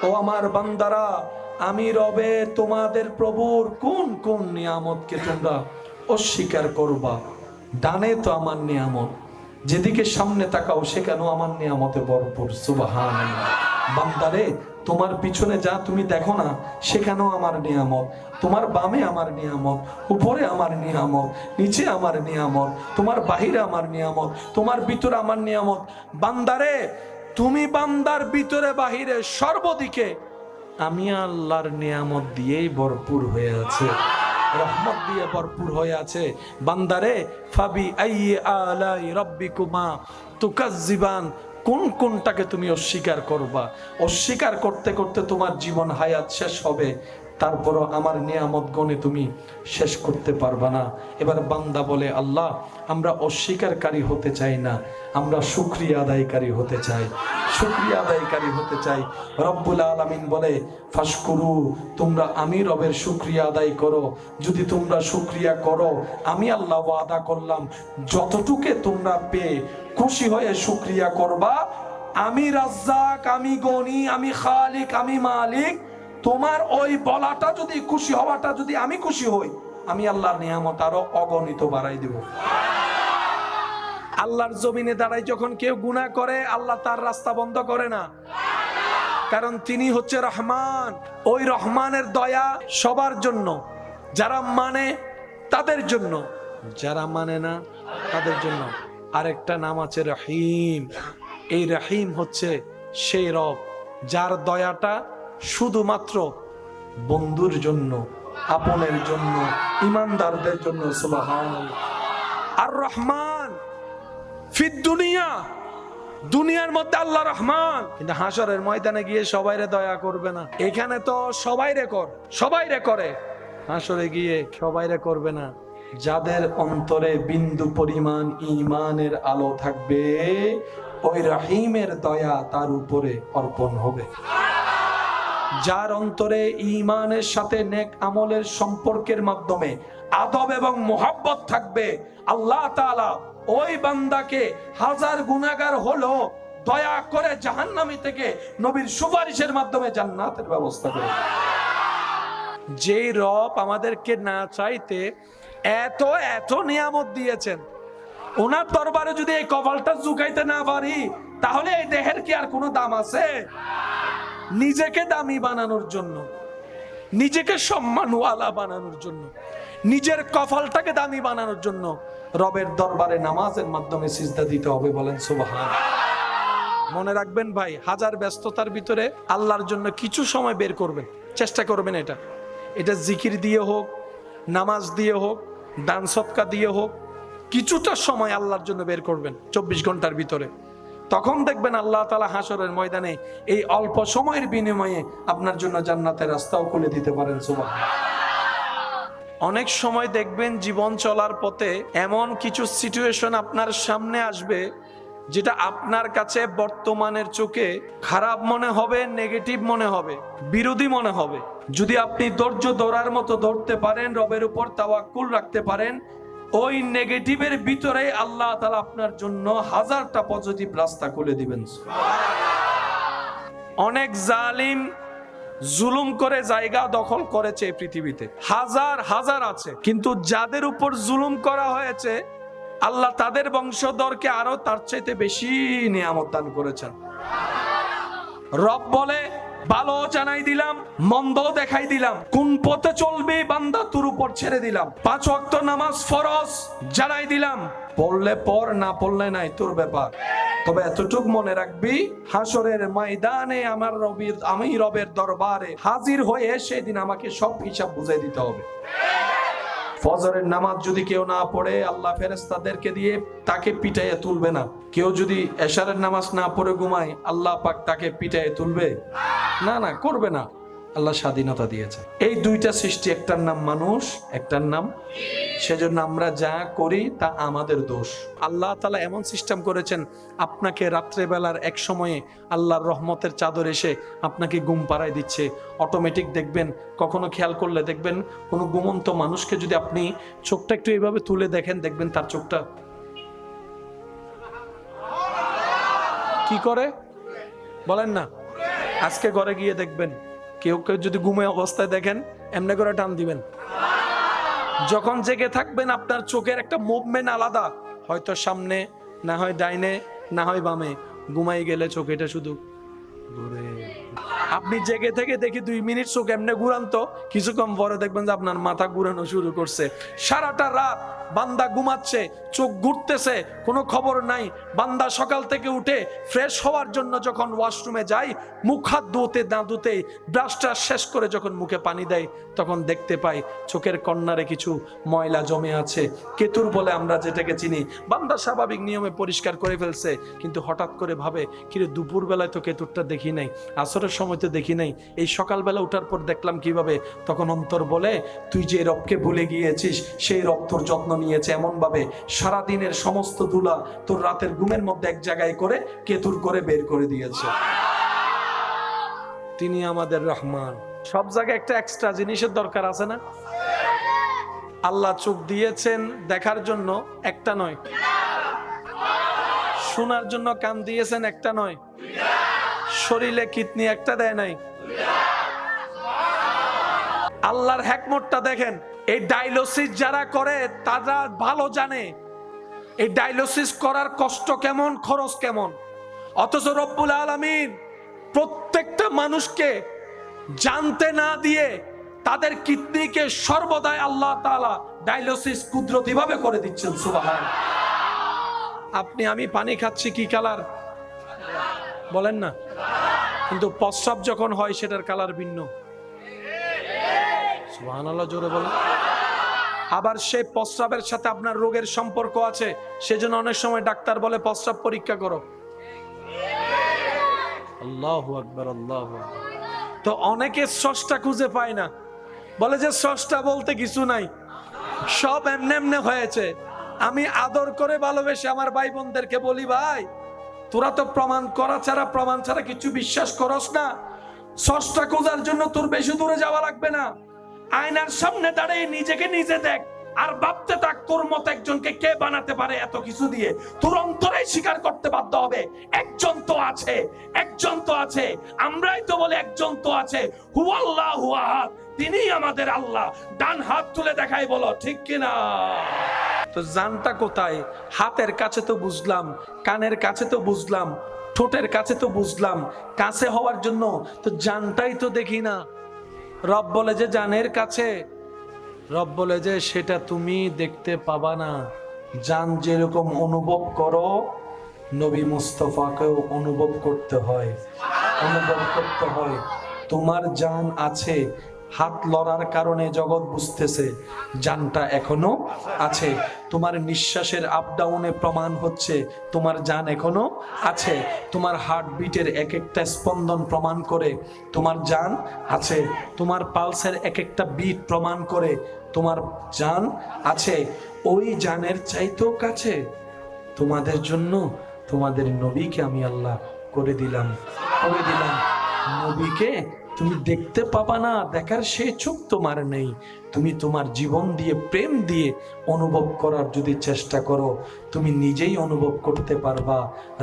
ও আমার বান্দারা, আমি রবে তোমাদের প্রভুর কোন কোন নিয়ামতকে তোমরা অস্বীকার করবা? ডানে তো আমার নিয়ামত, যেদিকে সামনে তাকাও সেখানেও আমার নিয়ামতে ভরপুর। সুবহানাল্লাহ। বান্দারে, তোমার পিছনে যা তুমি দেখো না সেখানেও আমার নিয়ামত, তোমার বামে আমার নিয়ামত, উপরে আমার নিয়ামত, নিচে আমার নিয়ামত, তোমার বাহিরে আমার নিয়ামত, তোমার ভিতরে আমার নিয়ামত। বান্দারে, তুমি বান্দার ভিতরে বাহিরে সর্বদিকে আমি আল্লাহর নিয়ামত দিয়েই ভরপুর হয়ে আছে, রহমত দিয়ে ভরপুর হয়ে আছে। বান্দারে, ফাবি আইয়ি আলাই রাব্বিকুমা তুকাজ্জিবান, কোন কোনটাকে তুমি অস্বীকার করবা? অস্বীকার করতে করতে তোমার জীবন হায়াত শেষ হবে, তারপরও আমার নিয়ামত গণে তুমি শেষ করতে পারবা না। এবার বান্দা বলে, আল্লাহ, আমরা অস্বীকারী হতে চাই না, আমরা শুকরিয়া আদায়কারী হতে চাই, শুকরিয়া আদায়কারী হতে চাই। রব্বুল আলামিন বলে, ফাশকুরু, তোমরা আমি রবের শুকরিয়া আদায় করো। যদি তোমরা শুকরিয়া করো, আমি আল্লাহ ওয়াদা করলাম যতটুকু তোমরা পেয়ে খুশি হয়ে শুকরিয়া করবা, আমি রাজ্জাক, আমি গনি, আমি খালিক, আমি মালিক, তোমার ওই বলাটা যদি খুশি হওয়াটা যদি আমি খুশি হই, আমি আল্লাহর নিয়ামত আরো অগণিত বাড়াই দেব। আল্লাহর জমিনে দাঁড়াই যখন কেউ গুনাহ করে, আল্লাহ তার রাস্তা বন্ধ করে না, কারণ তিনি হচ্ছে রহমান। ওই রহমানের দয়া সবার জন্য, যারা মানে তাদের জন্য, যারা মানে না তাদের জন্য। আরেকটা নাম আছে রহিম। এই রহিম হচ্ছে সেই রব যার দয়াটা শুধুমাত্র বন্ধুর জন্য, আপনের জন্য, ইমানদারদের জন্য। সুবহানাল্লাহ। আর রহমান ফিদ দুনিয়া, দুনিয়ার মধ্যে আল্লাহ রহমান, কিন্তু হাসরের ময়দানে গিয়ে সবাইরে দয়া করবে না। এখানে তো সবাইরে করে, হাসরে গিয়ে সবাইরে করবে না। যাদের অন্তরে বিন্দু পরিমাণ ঈমানের আলো থাকবে, ওই রহিমের দয়া তার উপরে অর্পণ হবে। যার অন্তরে ঈমানের সাথে নেক আমলের সম্পর্কের মাধ্যমে আদব এবং মোহাব্বত থাকবে, আল্লাহ তাআলা ওই বান্দাকে হাজার গুনাহগার হলো দয়া করে জাহান্নামী থেকে নবীর সুপারিশের মাধ্যমে জান্নাতের ব্যবস্থা করে। যেই রব আমাদেরকে না চাইতে এত এত নিয়ামত দিয়েছেন, ওনার দরবারে যদি এই কপালটা ঝুঁকাইতে না পারি, তাহলে এই দেহের কি আর কোনো দাম আছে? নিজেকে দামি বানানোর জন্য, নিজেকে সম্মানওয়ালা বানানোর জন্য, নিজের কপালটাকে দামি বানানোর জন্য রবের দরবারে নামাজের মাধ্যমে সিজদা দিতে হবে। বলেন সুবহানাল্লাহ। মনে রাখবেন ভাই, হাজার ব্যস্ততার ভিতরে আল্লাহর জন্য কিছু সময় বের করবেন, চেষ্টা করবেন। এটা জিকির দিয়ে হোক, নামাজ দিয়ে হোক, দান সদকা দিয়ে হোক, কিছুটা সময় আল্লাহর জন্য বের করবেন 24 ঘন্টার ভিতরে। তখন দেখবেন আল্লাহ তাআলা হাসরের ময়দানে এই অল্প সময়ের বিনিময়ে আপনার জন্য জান্নাতের রাস্তাও খুলে দিতে পারেন। সুবহানাল্লাহ। অনেক সময় দেখবেন জীবন চলার পথে এমন কিছু সিচুয়েশন আপনার সামনে আসবে, যেটা আপনার কাছে বর্তমানের চোখে খারাপ মনে হবে, নেগেটিভ মনে হবে, বিরোধী মনে হবে। যদি আপনি ধৈর্য ধরার মতো ধরতে পারেন, রবের উপর তাওয়াক্কুল রাখতে পারেন, ওই নেগেটিভের ভিতরে আল্লাহ তাআলা আপনার জন্য হাজারটা পজিটিভ রাস্তা খুলে দিবেন। অনেক জালিম জুলুম করে জায়গা দখল করেছে এই পৃথিবীতে, হাজার হাজার আছে, কিন্তু যাদের উপর জুলুম করা হয়েছে আল্লাহ তাদের বংশধরকে আরো তার চাইতে বেশি নিয়ামত দান করেছেন। রব বলে, ভালো জানাই দিলাম, মন্দ দেখাই দিলাম, কোন পথে চলবি বান্দা তোর উপর ছেড়ে দিলাম, 5 ওয়াক্ত নামাজ ফরজ জানাই দিলাম, পড়লে পড়, না পড়লে নাই, তোর ব্যাপার। তবে এতটুক মনে রাখবি, হাসরের ময়দানে আমি রবের দরবারে হাজির হয়ে সেদিন আমাকে সব হিসাব বুঝাই দিতে হবে। ফজরের নামাজ যদি কেউ না পড়ে, আল্লাহ ফেরেশতাদেরকে দিয়ে তাকে পিটাইয়ে তুলবে না। কেউ যদি এশারের নামাজ না পড়ে ঘুমায়, আল্লাহ পাক তাকে পিটাইয়ে তুলবে না, করবে না। আল্লাহ স্বাধীনতা দিয়েছে। এই দুইটা সৃষ্টি, একটার নাম মানুষ, একটার নাম, সেজন্য আমরা যা করি তা আমাদের দোষ। আল্লাহ তাআলা এমন সিস্টেম করেছেন, আপনাকে রাত্রেবেলার এক সময়ে আল্লাহর রহমতের চাদর এসে আপনাকে ঘুম পাড়ায় দিচ্ছে অটোমেটিক। দেখবেন, কখনো খেয়াল করলে দেখবেন, কোনো ঘুমন্ত মানুষকে যদি আপনি চোখটা একটু এইভাবে তুলে দেখেন, দেখবেন তার চোখটা কি করে, বলেন না, আজকে ঘরে গিয়ে দেখবেন, কেউ কেউ যদি ঘুমে অবস্থায় দেখেন এমনি করে টান দিবেন। যখন জেগে থাকবেন আপনার চোখের একটা মুভমেন্ট আলাদা, হয়তো সামনে, না হয় ডাইনে, না হয় বামে। ঘুমাই গেলে চোখ এটা শুধু ঘুরে। আপনি জেগে থেকে দেখি 2 মিনিট চোখ এমনি ঘুরান তো কিছুক্ষণ পরে দেখবেন যে আপনার মাথা ঘুরানো শুরু করছে। সারাটা রাত বান্দা ঘুমাচ্ছে, চোখ ঘুরতেছে, কোনো খবর নাই। বান্দা সকাল থেকে উঠে ফ্রেশ হওয়ার জন্য যখন ওয়াশরুমে যায়, মুখ হাত ধুতে না ধুতেই ব্রাশটা শেষ করে যখন মুখে পানি দেয়, তখন দেখতে পাই চোখের কর্নারে কিছু ময়লা জমে আছে, কেতুর বলে আমরা যেটাকে চিনি। বান্দা স্বাভাবিক নিয়মে পরিষ্কার করে ফেলছে, কিন্তু হঠাৎ করে ভাবে কিরে দুপুর বেলায় তো কেতুরটা দেখি নাই, আসরের সময় তো দেখি নাই, এই সকালবেলা উঠার পর দেখলাম কিভাবে? তখন অন্তর বলে তুই যে রবকে ভুলে গিয়েছিস, সেই রব তোর যত্ন নিয়েছে এমন ভাবে সারাদিনের সমস্ত ধুলা তোর রাতের ঘুমের মধ্যে এক জায়গায় করে কেতুর করে বের করে দিয়েছে। তিনি আমাদের রহমান। সব জায়গায় একটা এক্সট্রা জিনিসের দরকার আছে না? আল্লাহ চোখ দিয়েছেন দেখার জন্য, একটা নয়। শোনার জন্য কান দিয়েছেন, একটা নয়। শরীরে কিডনি একটা দেয় নাই। আল্লাহর হিকমতটা দেখেন। এই ডায়ালিসিস যারা করে তারা ভালো জানে এই ডায়ালিসিস করার কষ্ট কেমন, খরচ কেমন। অথচ রব্বুল আলামিন প্রত্যেকটা মানুষকে জানতে না দিয়ে তাদের কিডনিকে সর্বদাই আল্লাহ তাআলা ডায়ালিসিস কুদরতিভাবে করে দিচ্ছেন। সুবহানাল্লাহ। আপনি আমি পানি খাচ্ছি কি কালার বলেন না, কিন্তু প্রস্রাব যখন হয় সেটার কালার ভিন্ন। সুবহানাল্লাহ, জোরে বলেন। আবার সেই প্রস্রাবের সাথে আপনার রোগের সম্পর্ক আছে, সেজন্য অনেক সময় ডাক্তার বলে প্রস্রাব পরীক্ষা করো। আল্লাহু আকবার, আল্লাহু আকবার। তো অনেকে স্রষ্টা খুঁজে পায় না, বলে যে স্রষ্টা বলতে কিছু নাই, সব এমনে এমনে হয়েছে। আমি আদর করে ভালোবেসে আমার ভাই বোনদেরকে বলি, ভাই তোরা তো প্রমাণ ছাড়া কিছু বিশ্বাস করস না। স্রষ্টা খোঁজার জন্য তোর বেশি দূরে যাওয়া লাগবে না। আয়নার সামনে দাঁড়িয়ে নিজেকে নিজে দেখ, আর ভাবতে থাক তোর মত একজনকে কে বানাতে পারে এত কিছু দিয়ে। তোর অন্তরে স্বীকার করতে বাধ্য হবে একজন তো আছে, একজন তো আছে। আমরাই তো বলে একজন তো আছে, হুয়াল্লাহু আহাদ, তিনি আমাদের আল্লাহ। ডান হাত তুলে দেখাই, বলো ঠিক কিনা? তো জানটা কোথায়? হাতের কাছে তো বুঝলাম, কানের কাছে তো বুঝলাম, ঠোঁটের কাছে তো বুঝলাম। কাছে হওয়ার জন্য তো জানটাই তো দেখি না। রব বলে যে জানের কাছে, রব বলে যে সেটা তুমি দেখতে পাবা না। জান যেরকম অনুভব করো, নবী মুস্তাফাকেও অনুভব করতে হয়, অনুভব করতে হয়। তোমার জান আছে, হাত লড়ার কারণে জগৎ বুঝতেছে জানটা এখনো আছে। তোমার নিঃশ্বাসের আপ ডাউনে প্রমাণ হচ্ছে তোমার জান এখনো আছে। তোমার হার্টবিটের এক একটা স্পন্দন প্রমাণ করে তোমার জান আছে। তোমার পালসের এক একটা বিট প্রমাণ করে তোমার জান আছে। ওই জানের চাইতেও কাছে তোমাদের জন্য তোমাদের নবীকে আমি আল্লাহ করে দিলাম। নবীকে তুমি দেখতে পাবা না, দেখার সে চোখ তোমার নেই। তুমি তোমার জীবন দিয়ে, প্রেম দিয়ে অনুভব করার যদি চেষ্টা করো, তুমি নিজেই অনুভব করতে পারবা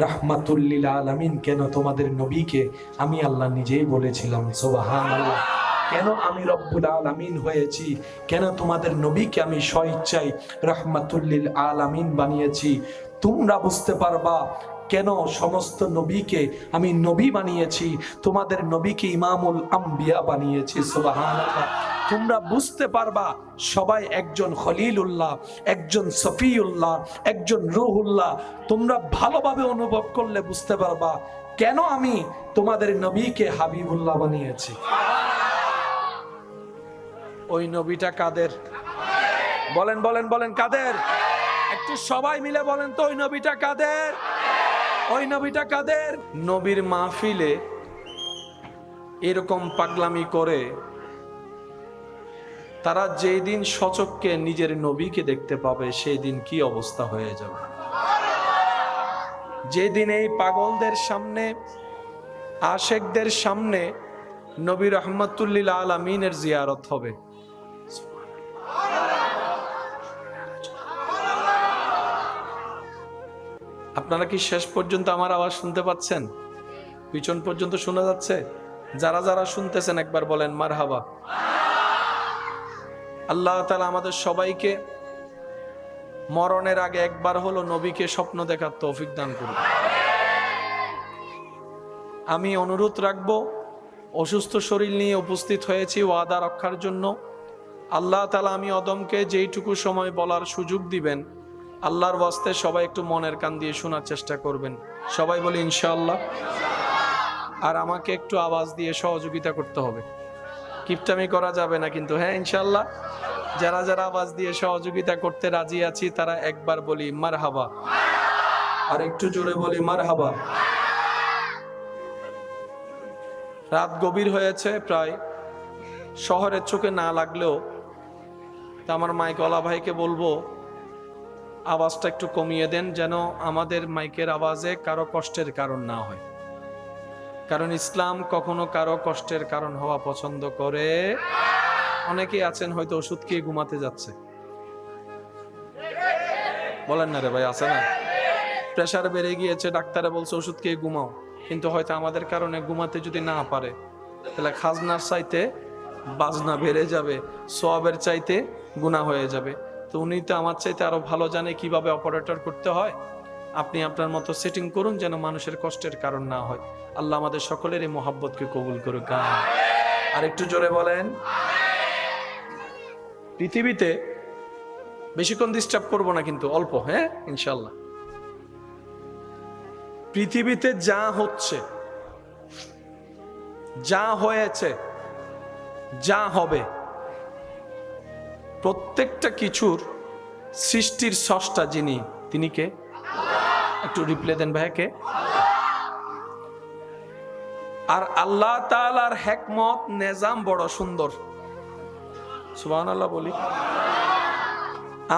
রাহমাতুল লিল আলামিন। কেন তোমাদের নবীকে আমি আল্লাহ নিজেই বলেছিলাম সুবহানাল্লাহ। কেন আমি রব্বুল আলামিন হয়েছি, কেন তোমাদের নবীকে আমি স্বইচ্ছায় রাহমাতুল লিল আলামিন বানিয়েছি। তোমরা বুঝতে পারবা কেন সমস্ত নবীকে আমি নবী বানিয়েছি, তোমাদের নবীকে ইমামুল আম্বিয়া বানিয়েছি। সুবহানাল্লাহ। তোমরা বুঝতে পারবা সবাই একজন খলিলুল্লাহ, একজন সফিউল্লাহ, একজন রূহুল্লাহ। তোমরা ভালোভাবে অনুভব করলে বুঝতে পারবা কেন আমি তোমাদের নবীকে হাবিবুল্লাহ বানিয়েছি। ওই নবীটা কাদের? বলেন বলেন বলেন, কাদের? একটু সবাই মিলে বলেন তো, ওই নবীটা কাদের? ওই নবীটা কাদের? নবীর মাহফিলে এরকম পাগলামি করে তারা যেই দিন সচক্ষে নিজের নবীকে দেখতে পাবে, সেই দিন কি অবস্থা হয়ে যাবে। যেদিন এই পাগলদের সামনে, আশেকদের সামনে নবী রাহমাতুল লিল আলামিনের জিয়ারত হবে। আপনারা কি শেষ পর্যন্ত আমার আওয়াজ শুনতে পাচ্ছেন? পিছন পর্যন্ত শোনা যাচ্ছে? যারা যারা শুনতেছেন একবার বলেন মারহাবা। আল্লাহ তাআলা আমাদের সবাইকে মরণের আগে একবার হলো নবীকে স্বপ্ন দেখার তৌফিক দান করুন। আমি অনুরোধ রাখবো, অসুস্থ শরীর নিয়ে উপস্থিত হয়েছি ওয়াদা রক্ষার জন্য। আল্লাহ তাআলা আমি অদমকে যেইটুকু সময় বলার সুযোগ দিবেন, আল্লাহর ওয়াস্তে সবাই একটু মনের কান দিয়ে শোনার চেষ্টা করবেন। সবাই বলি ইনশাআল্লাহ। আর আমাকে একটু আওয়াজ দিয়ে সহযোগিতা করতে হবে, কিপটামি করা যাবে না কিন্তু, হ্যাঁ ইনশাআল্লাহ। যারা যারা আওয়াজ দিয়ে সহযোগিতা করতে রাজি আছি তারা একবার বলি মারহাবা, আর একটু জোরে বলি মারহাবা। রাত গভীর হয়েছে প্রায়, শহরের চোখে না লাগলেও তা আমার মাইকওয়ালা ভাইকে বলবো আওয়াজটা একটু কমিয়ে দেন, যেন আমাদের মাইকের আওয়াজে কারো কষ্টের কারণ না হয়। কারণ ইসলাম কখনো কারো কষ্টের কারণ হওয়া পছন্দ করে। অনেকেই আছেন হয়তো ওষুধ খেয়ে ঘুমাতে যাচ্ছে, বলেন না রে ভাই, আছে না? প্রেশার বেড়ে গিয়েছে, ডাক্তারে বলছে ওষুধ খেয়ে ঘুমাও, কিন্তু হয়তো আমাদের কারণে ঘুমাতে যদি না পারে তাহলে খাজনার চাইতে বাজনা বেড়ে যাবে, সওয়াবের চাইতে গুনাহ হয়ে যাবে। তো উনি তো আমার চাইতে আরো ভালো জানে কিভাবে অপারেটর করতে হয়। আপনি আপনার মতো সেটিং করুন যেন মানুষের কষ্টের কারণ না হয়। আল্লাহ আমাদের সকলের এই মোহাব্বতকে কবুল করুক। আর একটু জোরে বলেন। পৃথিবীতে বেশিক্ষণ ডিস্টার্ব করবো না কিন্তু, অল্প, হ্যাঁ ইনশাল্লাহ। পৃথিবীতে যা হচ্ছে, যা হয়েছে, যা হবে, প্রত্যেকটা কিছুর সৃষ্টির স্রষ্টা যিনি, তিনি কে? একটু রিপ্লাই দেন ভাইকে। আর আল্লাহ তাআলার হিকমত নিজাম বড় সুন্দর, সুবহানাল্লাহ বলি।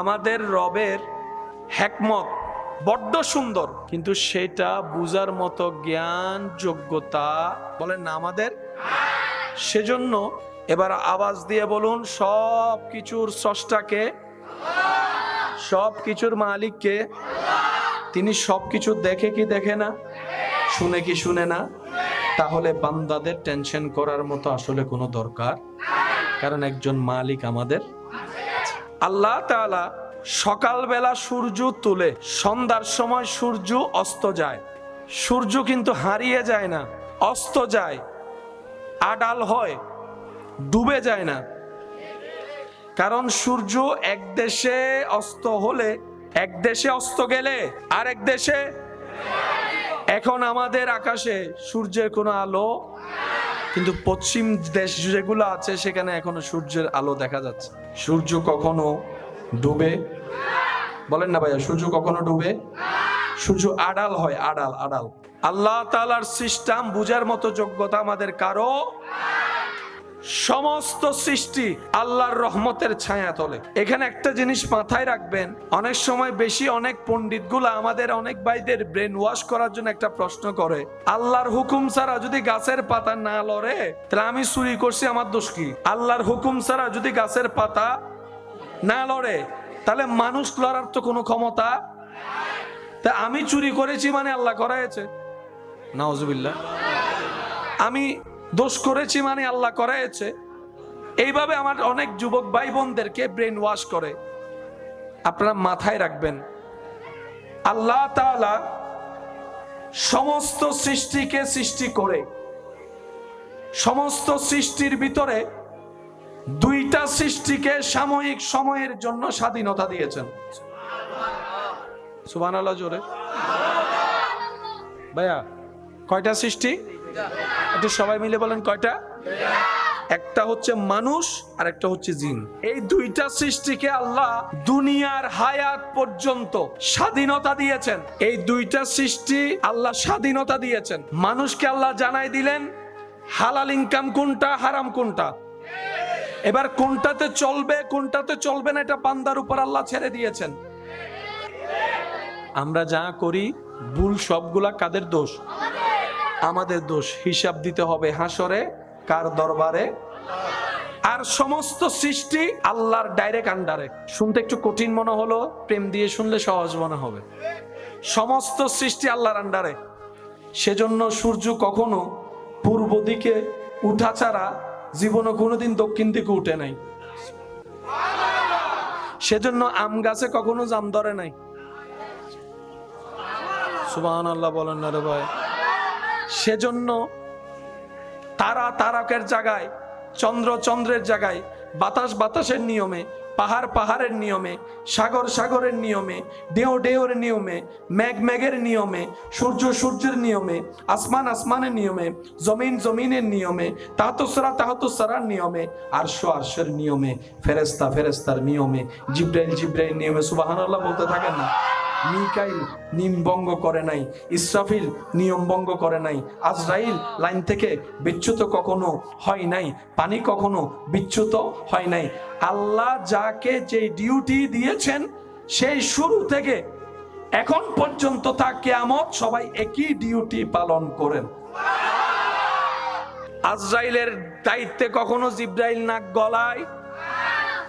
আমাদের রবের হিকমত বড্ড সুন্দর, কিন্তু সেটা বুঝার মতো জ্ঞান যোগ্যতা বলেন না আমাদের। সেজন্য এবার আওয়াজ দিয়ে বলুন, সব কিছুর স্রষ্টাকে, সব কিছুর মালিককে। তিনি সব কিছু দেখে কি দেখে না, শুনে কি শুনে না? তাহলে বান্দাদের টেনশন করার মতো আসলে কোনো দরকার, কারণ একজন মালিক আমাদের। আল্লাহ তাআলা সকালবেলা সূর্য তুলে, সন্ধ্যার সময় সূর্য অস্ত যায়। সূর্য কিন্তু হারিয়ে যায় না, অস্ত যায়, আড়াল হয়, ডুবে যায় না। কারণ সূর্য এক দেশে অস্ত হলে, এক দেশে অস্ত গেলে আরেক দেশে। এখন আমাদের আকাশে সূর্যের কোনো আলো, কিন্তু পশ্চিম দেশ যেগুলো আছে সেখানে এখনো সূর্যের আলো দেখা যাচ্ছে। সূর্য কখনো ডুবে, বলেন না ভাইয়া, সূর্য কখনো ডুবে? সূর্য আড়াল হয়, আড়াল, আড়াল। আল্লাহ তাআলার সিস্টেম বুঝার মতো যোগ্যতা আমাদের কারো। সমস্ত সৃষ্টি আল্লাহর রহমতের ছায়া তলে। এখানে একটা জিনিস মাথায় রাখবেন, অনেক সময় বেশি অনেক পণ্ডিতগুলা আমাদের অনেক ভাইদের ব্রেন ওয়াশ করার জন্য একটা প্রশ্ন করে, আল্লাহর হুকুম ছাড়া যদি গাছের পাতা না লড়ে তাহলে আমি চুরি করছি, আমার দোষ কি? আল্লাহর হুকুম ছাড়া যদি গাছের পাতা না লড়ে তাহলে মানুষ লড়ার তো কোনো ক্ষমতা, তা আমি চুরি করেছি মানে আল্লাহ করাইছে, নাউজুবিল্লাহ। আমি দোষ করেছি মানে আল্লাহ করাইছে। এইভাবে আমার অনেক যুবক ভাই বোনদেরকে ব্রেন ওয়াশ করে। আপনারা মাথায় রাখবেন, আল্লাহ তাআলা সমস্ত সৃষ্টিকে সৃষ্টি করে, সমস্ত সৃষ্টির ভিতরে দুইটা সৃষ্টিকে সাময়িক সময়ের জন্য স্বাধীনতা দিয়েছেন। সুবহানাল্লাহ জোরে ভাইয়া। কয়টা সৃষ্টি? একটু সবাই মিলে বলেন কয়টা? একটা হচ্ছে মানুষ আর একটা হচ্ছে জিন। এই দুইটা সৃষ্টিকে আল্লাহ দুনিয়ার হায়াত পর্যন্ত স্বাধীনতা দিয়েছেন। এই দুইটা সৃষ্টি আল্লাহ স্বাধীনতা দিয়েছেন। মানুষকে আল্লাহ জানাই দিলেন হালাল ইনকাম কোনটা, হারাম কোনটা। এবার কোনটাতে চলবে কোনটাতে চলবে না এটা বান্দার উপর আল্লাহ ছেড়ে দিয়েছেন। আমরা যা করি ভুল সবগুলা কাদের দোষ? আমাদের দোষ। হিসাব দিতে হবে হাসরে, কার দরবারে? আর সমস্ত সৃষ্টি আল্লাহর ডাইরেক্ট আন্ডারে। শুনতে একটু কঠিন মনে হলো, প্রেম দিয়ে শুনলে সহজ মনে হবে। সমস্ত সৃষ্টি আল্লাহর আন্ডারে। সেজন্য সূর্য কখনো পূর্ব দিকে উঠা ছাড়া জীবনে কোনোদিন দক্ষিণ দিকে উঠে নাই। সেজন্য আম গাছে কখনো জাম ধরে নাই। সুবহানাল্লাহ বলেন না রে ভাই। সেজন্য তারা তারকের জায়গায়, চন্দ্র চন্দ্রের জায়গায়, বাতাস বাতাসের নিয়মে, পাহাড় পাহাড়ের নিয়মে, সাগর সাগরের নিয়মে, ঢেউ ঢেউর নিয়মে, মেঘ মেঘের নিয়মে, সূর্য সূর্যের নিয়মে, আসমান আসমানের নিয়মে, জমিন জমিনের নিয়মে, তাহতুসরা তাহতুসরার নিয়মে, আরশ আরশের নিয়মে, ফেরেশতা ফেরেশতার নিয়মে, জিবরাইল জিবরাইল নিয়মে। সুবহানাল্লাহ বলতে থাকেন না। মিকাইল নিয়ম ভঙ্গ করে নাই, ইসরাফিল নিয়ম ভঙ্গ করে নাই, আজরাইল লাইন থেকে বিচ্যুত কখনো হয় নাই, পানি কখনো বিচ্যুত হয় নাই। আল্লাহ যাকে যে ডিউটি দিয়েছেন সেই শুরু থেকে এখন পর্যন্ত তা কিয়ামত সবাই একই ডিউটি পালন করেন। আজরাইলের দায়িত্বে কখনো জিবরাইল নাক গলায়,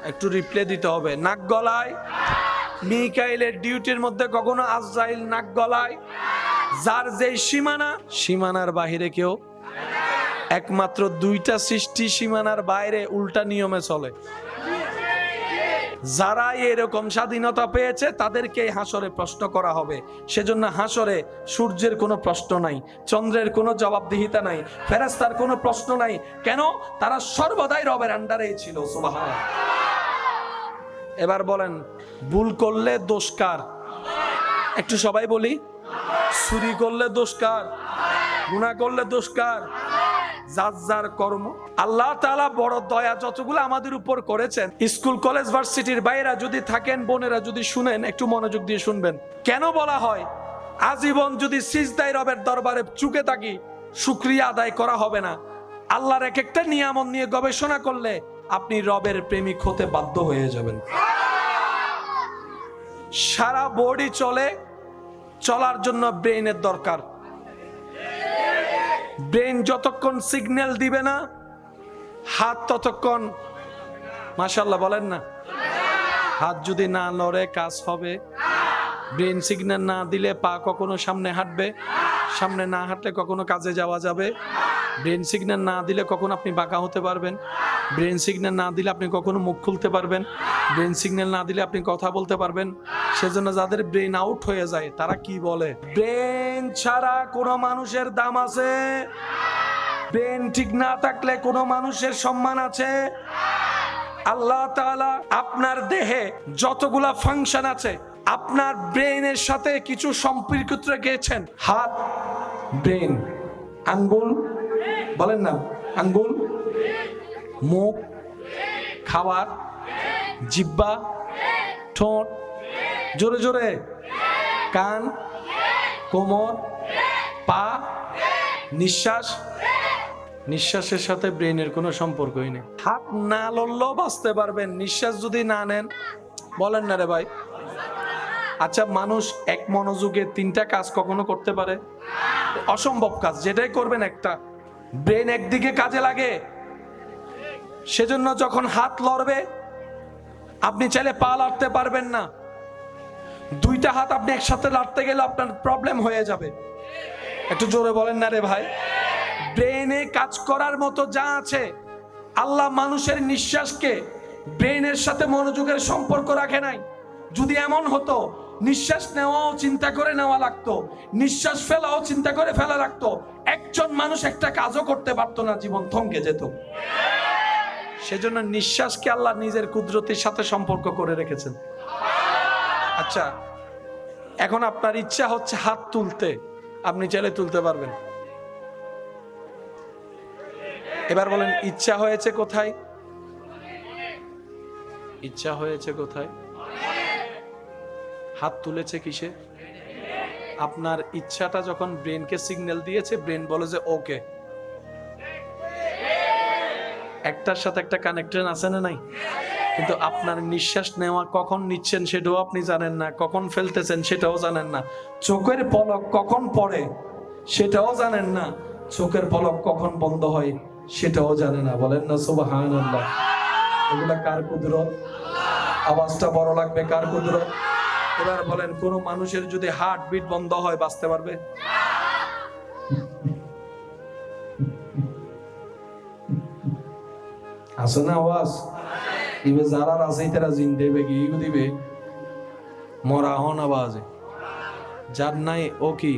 একটু রিপ্লে দিতে হবে, নাক গলায়। মিকাইলের ডিউটির মধ্যে কখনো আজরাইল নাক গলায়। যার যেই সীমানা, সীমানার বাহিরে কেউ, একমাত্র দুইটা সৃষ্টি সীমানার বাইরে উল্টা নিয়মে চলে। যারা এরকম স্বাধীনতা পেয়েছে তাদেরকে হাসরে প্রশ্ন করা হবে। সেজন্য হাসরে সূর্যের কোনো প্রশ্ন নাই, চন্দ্রের কোনো জবাবদিহিতা নাই, ফেরেশতার কোনো প্রশ্ন নাই। কেন? তারা সর্বদাই রবের আন্ডারেই ছিল। সুবহানাল্লাহ। এবার বলেন, ভুল করলে দোষ কার? একটু সবাই বলি। চুরি করলে দোষ কার? গুনাহ করলে দোষ কার? যার যার কর্ম। আল্লাহ তাআলা বড় দয়া যতগুলো আমাদের উপর করেছেন। স্কুল কলেজ ভার্সিটির বাইরা যদি থাকেন, বোনেরা যদি শুনেন, একটু মনোযোগ দিয়ে শুনবেন। কেন বলা হয় আজীবন যদি সিজদায় রবের দরবারে চুকে থাকি শুকরিয়া আদায় করা হবে না? আল্লাহর এক একটা নিয়ামত নিয়ে গবেষণা করলে আপনি রবের প্রেমিক হতে বাধ্য হয়ে যাবেন। সারা বডি চলে, চলার জন্য ব্রেইনের দরকার। ব্রেন যতক্ষণ সিগন্যাল দিবে না, হাত ততক্ষণ, মাশাআল্লাহ বলেন না, হাত যদি না নড়ে কাজ হবে। ব্রেন সিগন্যাল না দিলে পা কখনো সামনে হাঁটবে, সামনে না হাঁটলে কখনো কাজে যাওয়া যাবে। ব্রেন সিগন্যাল না দিলে কখনো আপনি বাঁকা হতে পারবেন। ব্রেন সিগন্যাল না দিলে আপনি কখনো মুখ খুলতে পারবেন। ব্রেন সিগন্যাল না দিলে আপনি কথা বলতে পারবেন। সেজন্য যাদের ব্রেন আউট হয়ে যায় তারা কি বলে, ব্রেন ছাড়া কোনো মানুষের দাম আছে? ব্রেন ঠিক না থাকলে কোনো মানুষের সম্মান আছে? আল্লাহ তাআলা আপনার দেহে যতগুলা ফাংশন আছে আপনার ব্রেনের সাথে কিছু সম্পর্কিত রেখেছেন। হাত ব্রেন, আঙ্গুল বলেন না, আঙ্গুল, মুখ, খাবার, জিহ্বা, ঠোঁট, জোরে জোরে, কান, কোমর, পা, নিঃশ্বাস। নিঃশ্বাসের সাথে ব্রেনের কোনো সম্পর্কই নেই। হাত না লড়লেও বাঁচতে পারবেন, নিঃশ্বাস যদি না নেন। বলেন না রে ভাই। আচ্ছা, মানুষ এক মনোযোগে তিনটা কাজ কখনো করতে পারে? অসম্ভব কাজ। যেটাই করবেন একটা, ব্রেন একদিকে কাজে লাগে। সেজন্য যখন হাত লড়বে আপনি চাইলে পা লাড়তে পারবেন না। দুইটা হাত আপনি একসাথে লাড়তে গেলে আপনার প্রবলেম হয়ে যাবে। একটু জোরে বলেন না রে ভাই। ব্রেনে কাজ করার মতো যা আছে, আল্লাহ মানুষের নিঃশ্বাসকে ব্রেনের সাথে মনোযোগের সম্পর্ক রাখে নাই। যদি এমন হতো নিঃশ্বাস নেওয়াও চিন্তা করে নেওয়া লাগতো, নিঃশ্বাস ফেলাও চিন্তা করে ফেলা লাগতো, একজন মানুষ একটা কাজও করতে পারতো না, জীবন থমকে যেত। সেজন্য নিঃশ্বাসকে আল্লাহ নিজের কুদরতের সাথে সম্পর্ক করে রেখেছেন। আচ্ছা, এখন আপনার ইচ্ছা হচ্ছে হাত তুলতে, আপনি চাইলে তুলতে পারবেন। এবার বলেন, ইচ্ছা হয়েছে কোথায়? ইচ্ছা হয়েছে কোথায়? হাত তুলেছে কিসে? আপনার ইচ্ছাটা যখন ব্রেনকে সিগন্যাল দিয়েছে, ব্রেন বলে যে ওকে। একটার সাথে একটা কানেকশন আছে না নাই? কিন্তু আপনার নিঃশ্বাস নেওয়া কখন নিচ্ছেন সেটাও আপনি জানেন না, কখন ফেলতেছেন সেটাও জানেন না, চোখের পলক কখন পড়ে সেটাও জানেন না, চোখের পলক কখন বন্ধ হয় সেটাও জানে না। বলেন না সুবহানাল্লাহ। এগুলা কার কুদরত? আওয়াজটা বড় লাগবে, কার কুদরত? এবার বলেন, কোন মানুষের যদি হার্ট বিট বন্ধ হয় বাঁচতে পারবে? আছে না আওয়াজ? ইবে যারা আছে তারা জিন দেবে কি দিবে মরা হন আওয়াজে, যার নাই ও কি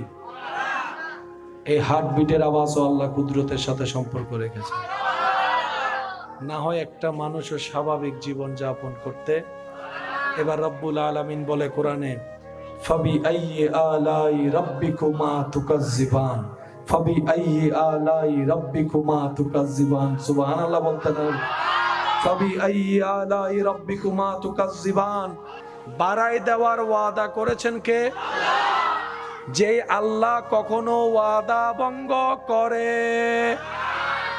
এই হার্টবিটের আওয়াজও আল্লাহ কুদরতের সাথে সম্পর্ক রেখেছে। না হয় একটা মানুষও স্বাভাবিক জীবন যাপন করতে। এবার রব্বুল আলামিন বলে কোরআনে, ফাবি আইয়ি আলাই রাব্বিকুমা তুকাজ্জিবান, ফাবি আইয়ি আলাই রাব্বিকুমা তুকাজ্জিবান। সুবহানাল্লাহ বলতে না, ফাবি আইয়ি আলাই রাব্বিকুমা তুকাজ্জিবান। বাড়াই দেওয়ার ওয়াদা করেছেন কে? যে আল্লাহ কখনো ওয়াদা ভঙ্গ করে,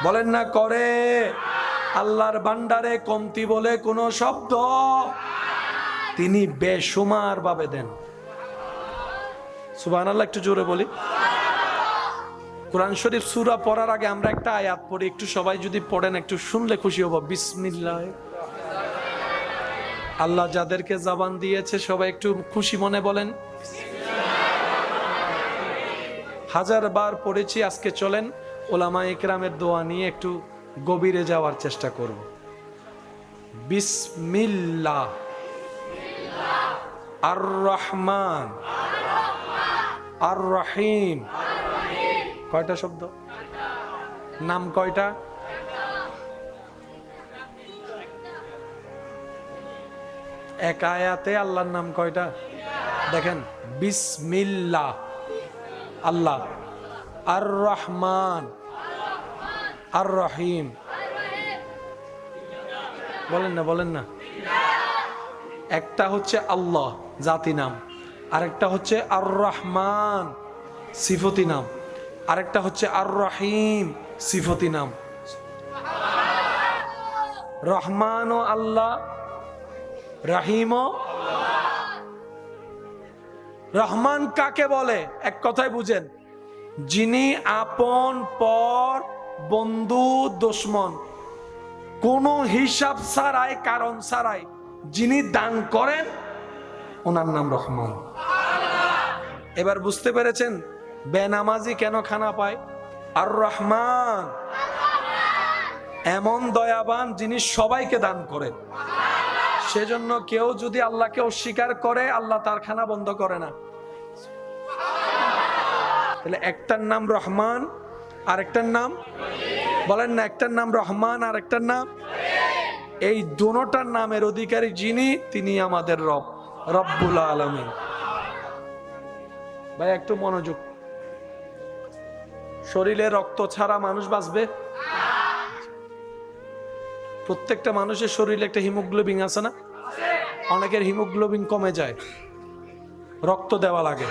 বলেন না করে। আল্লাহর ভান্ডারে কমতি বলে কোনো শব্দ তিনি বেশুমার ভাবে দেন। সুবহানাল্লাহ একটু জোরে বলি। কোরআন শরীফ সূরা পড়ার আগে আমরা একটা আয়াত পড়ি, একটু সবাই যদি পড়েন একটু শুনলে খুশি হব। বিসমিল্লাহ। আল্লাহ যাদেরকে জবান দিয়েছে সবাই একটু খুশি মনে বলেন। হাজার বার পড়েছি, আজকে চলেন ওলামা ইকরামের দোয়া নিয়ে একটু গভীরে যাওয়ার চেষ্টা করব। বিসমিল্লাহ আর রহমান আর রহিম। কয়টা শব্দ? নাম কয়টা? এক আয়াতে আল্লাহর নাম কয়টা? দেখেন, বিসমিল্লাহ আল্লাহ, আর রহমান আর রহিম। বলেন না, বলেন না। একটা হচ্ছে আল্লাহ জাতি নাম, আরেকটা হচ্ছে আর রহমান সিফতি নাম, আরেকটা হচ্ছে আর রহিম সিফতি নাম। রহমান ও আল্লাহ, রহিম ও। রহমান কাকে বলে? এক কথায় বুঝেন, যিনি আপন পর বন্ধু দুশমন কোনো হিসাব ছাড়াই কারণ ছাড়াই যিনি দান করেন ওনার নাম রহমান। এবার বুঝতে পেরেছেন বেনামাজি কেন খানা পায়? আর রহমান এমন দয়াবান যিনি সবাইকে দান করেন। সেজন্য কেউ যদি আল্লাহকে অস্বীকার করে আল্লাহ তার খানা বন্ধ করে না। তাহলে একটার নাম রহমান আর একটার নাম, বলেন না, একটার নাম রহমান আর একটার নাম। এই দুটোটার নামের অধিকারী যিনি, তিনি আমাদের রব, রব্বুল আলামিন। ভাই একটু মনোযোগ। শরীরে রক্ত ছাড়া মানুষ বাঁচবে? প্রত্যেকটা মানুষের শরীরে একটা হিমোগ্লোবিন আছে না? অনেকের হিমোগ্লোবিন কমে যায়, রক্ত দেওয়া লাগে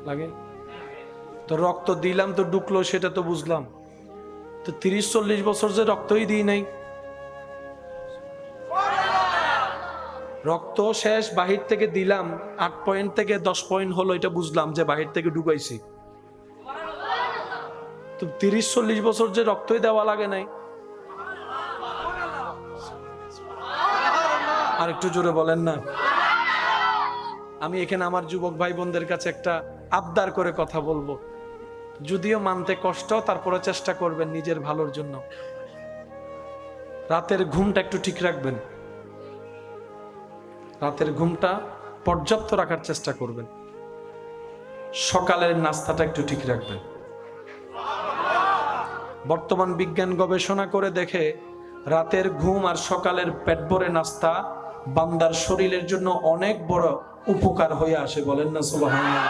লাগে তো রক্ত দিলাম তো ঢুকলো, সেটা তো বুঝলাম। তো 30-40 বছর যে রক্তই দিই নাই, রক্ত শেষ, বাহির থেকে দিলাম 8 পয়েন্ট থেকে 10 পয়েন্ট হলো, এটা বুঝলাম যে বাহির থেকে ঢুকাইছি। তো 30-40 বছর যে রক্তই দেওয়া লাগে নাই। আর একটু জোরে বলেন না। আমি এখানে আমার যুবক ভাই বোনদের কাছে একটা আবদার করে কথা বলবো, যদিও মানতে কষ্ট, তারপরে চেষ্টা করবেন নিজের ভালোর জন্য। রাতের ঘুমটা একটু ঠিক রাখবেন, রাতের ঘুমটা পর্যাপ্ত রাখার চেষ্টা করবেন। সকালের নাস্তাটা একটু ঠিক রাখবেন। বর্তমান বিজ্ঞান গবেষণা করে দেখে রাতের ঘুম আর সকালের পেট ভরে নাস্তা বান্দার শরীরের জন্য অনেক বড় উপকার হয়ে আসে। বলেন না সুবহানাল্লাহ।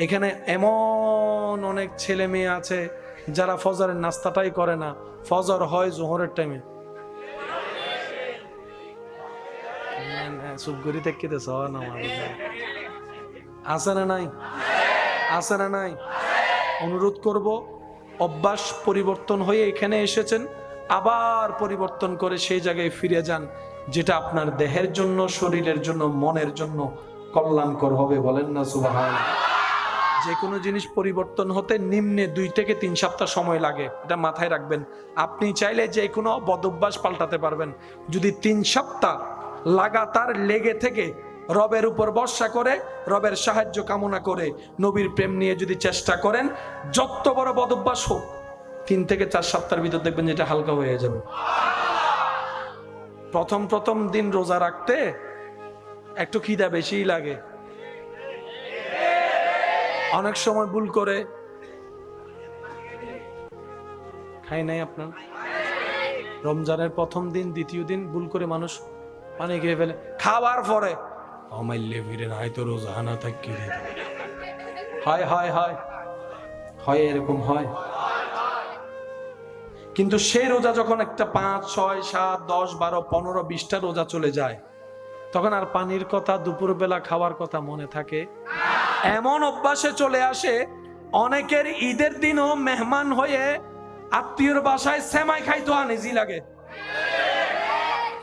এখানে এমন অনেক ছেলে মেয়ে আছে যারা ফজরের নাস্তাটাই করে না, ফজর হয় জোহরের টাইমে। আছে না নাই? আছে না নাই? অনুরোধ করব, অভ্যাস পরিবর্তন হয়ে এখানে এসেছেন, আবার পরিবর্তন করে সেই জায়গায় ফিরে যান যেটা আপনার দেহের জন্য, শরীরের জন্য, মনের জন্য কল্যাণকর হবে। বলেন না সুবহানাল্লাহ। যে কোনো জিনিস পরিবর্তন হতে নিম্নে 2 থেকে 3 সপ্তাহ সময় লাগে, এটা মাথায় রাখবেন। আপনি চাইলে যে কোনো বদঅভ্যাস পাল্টাতে পারবেন, যদি 3 সপ্তাহ লাগাতার লেগে থেকে রবের উপর ভরসা করে, রবের সাহায্য কামনা করে, নবীর প্রেম নিয়ে যদি চেষ্টা করেন, যত বড় বদঅভ্যাস হোক 3 থেকে 4 সপ্তাহের ভিতর দেখবেন যেটা হালকা হয়ে যাবে। প্রথম দিন রোজা রাখতে একটু খিদা বেশিই লাগে, অনেক সময় ভুল করে খাই নাই। আপনার রমজানের প্রথম দিন দ্বিতীয় দিন ভুল করে মানুষ পানি খেয়ে ফেলে, খাওয়ার পরে আমাইলে ফিরে না হয়তো রোজা হানা থাকি হয় হয় হয় হয় এরকম হয়। কিন্তু সেই রোজা যখন একটা 5, 6, 7, 10, 12, 15, 20টা রোজা চলে যায়, তখন আর পানির কথা, দুপুরবেলা খাওয়ার কথা মনে থাকে। এমন অভ্যাসে চলে আসে অনেকের ঈদের দিনও মেহমান হয়ে আত্মীয়র বাসায় সেমাই খাইতো আনইজি লাগে।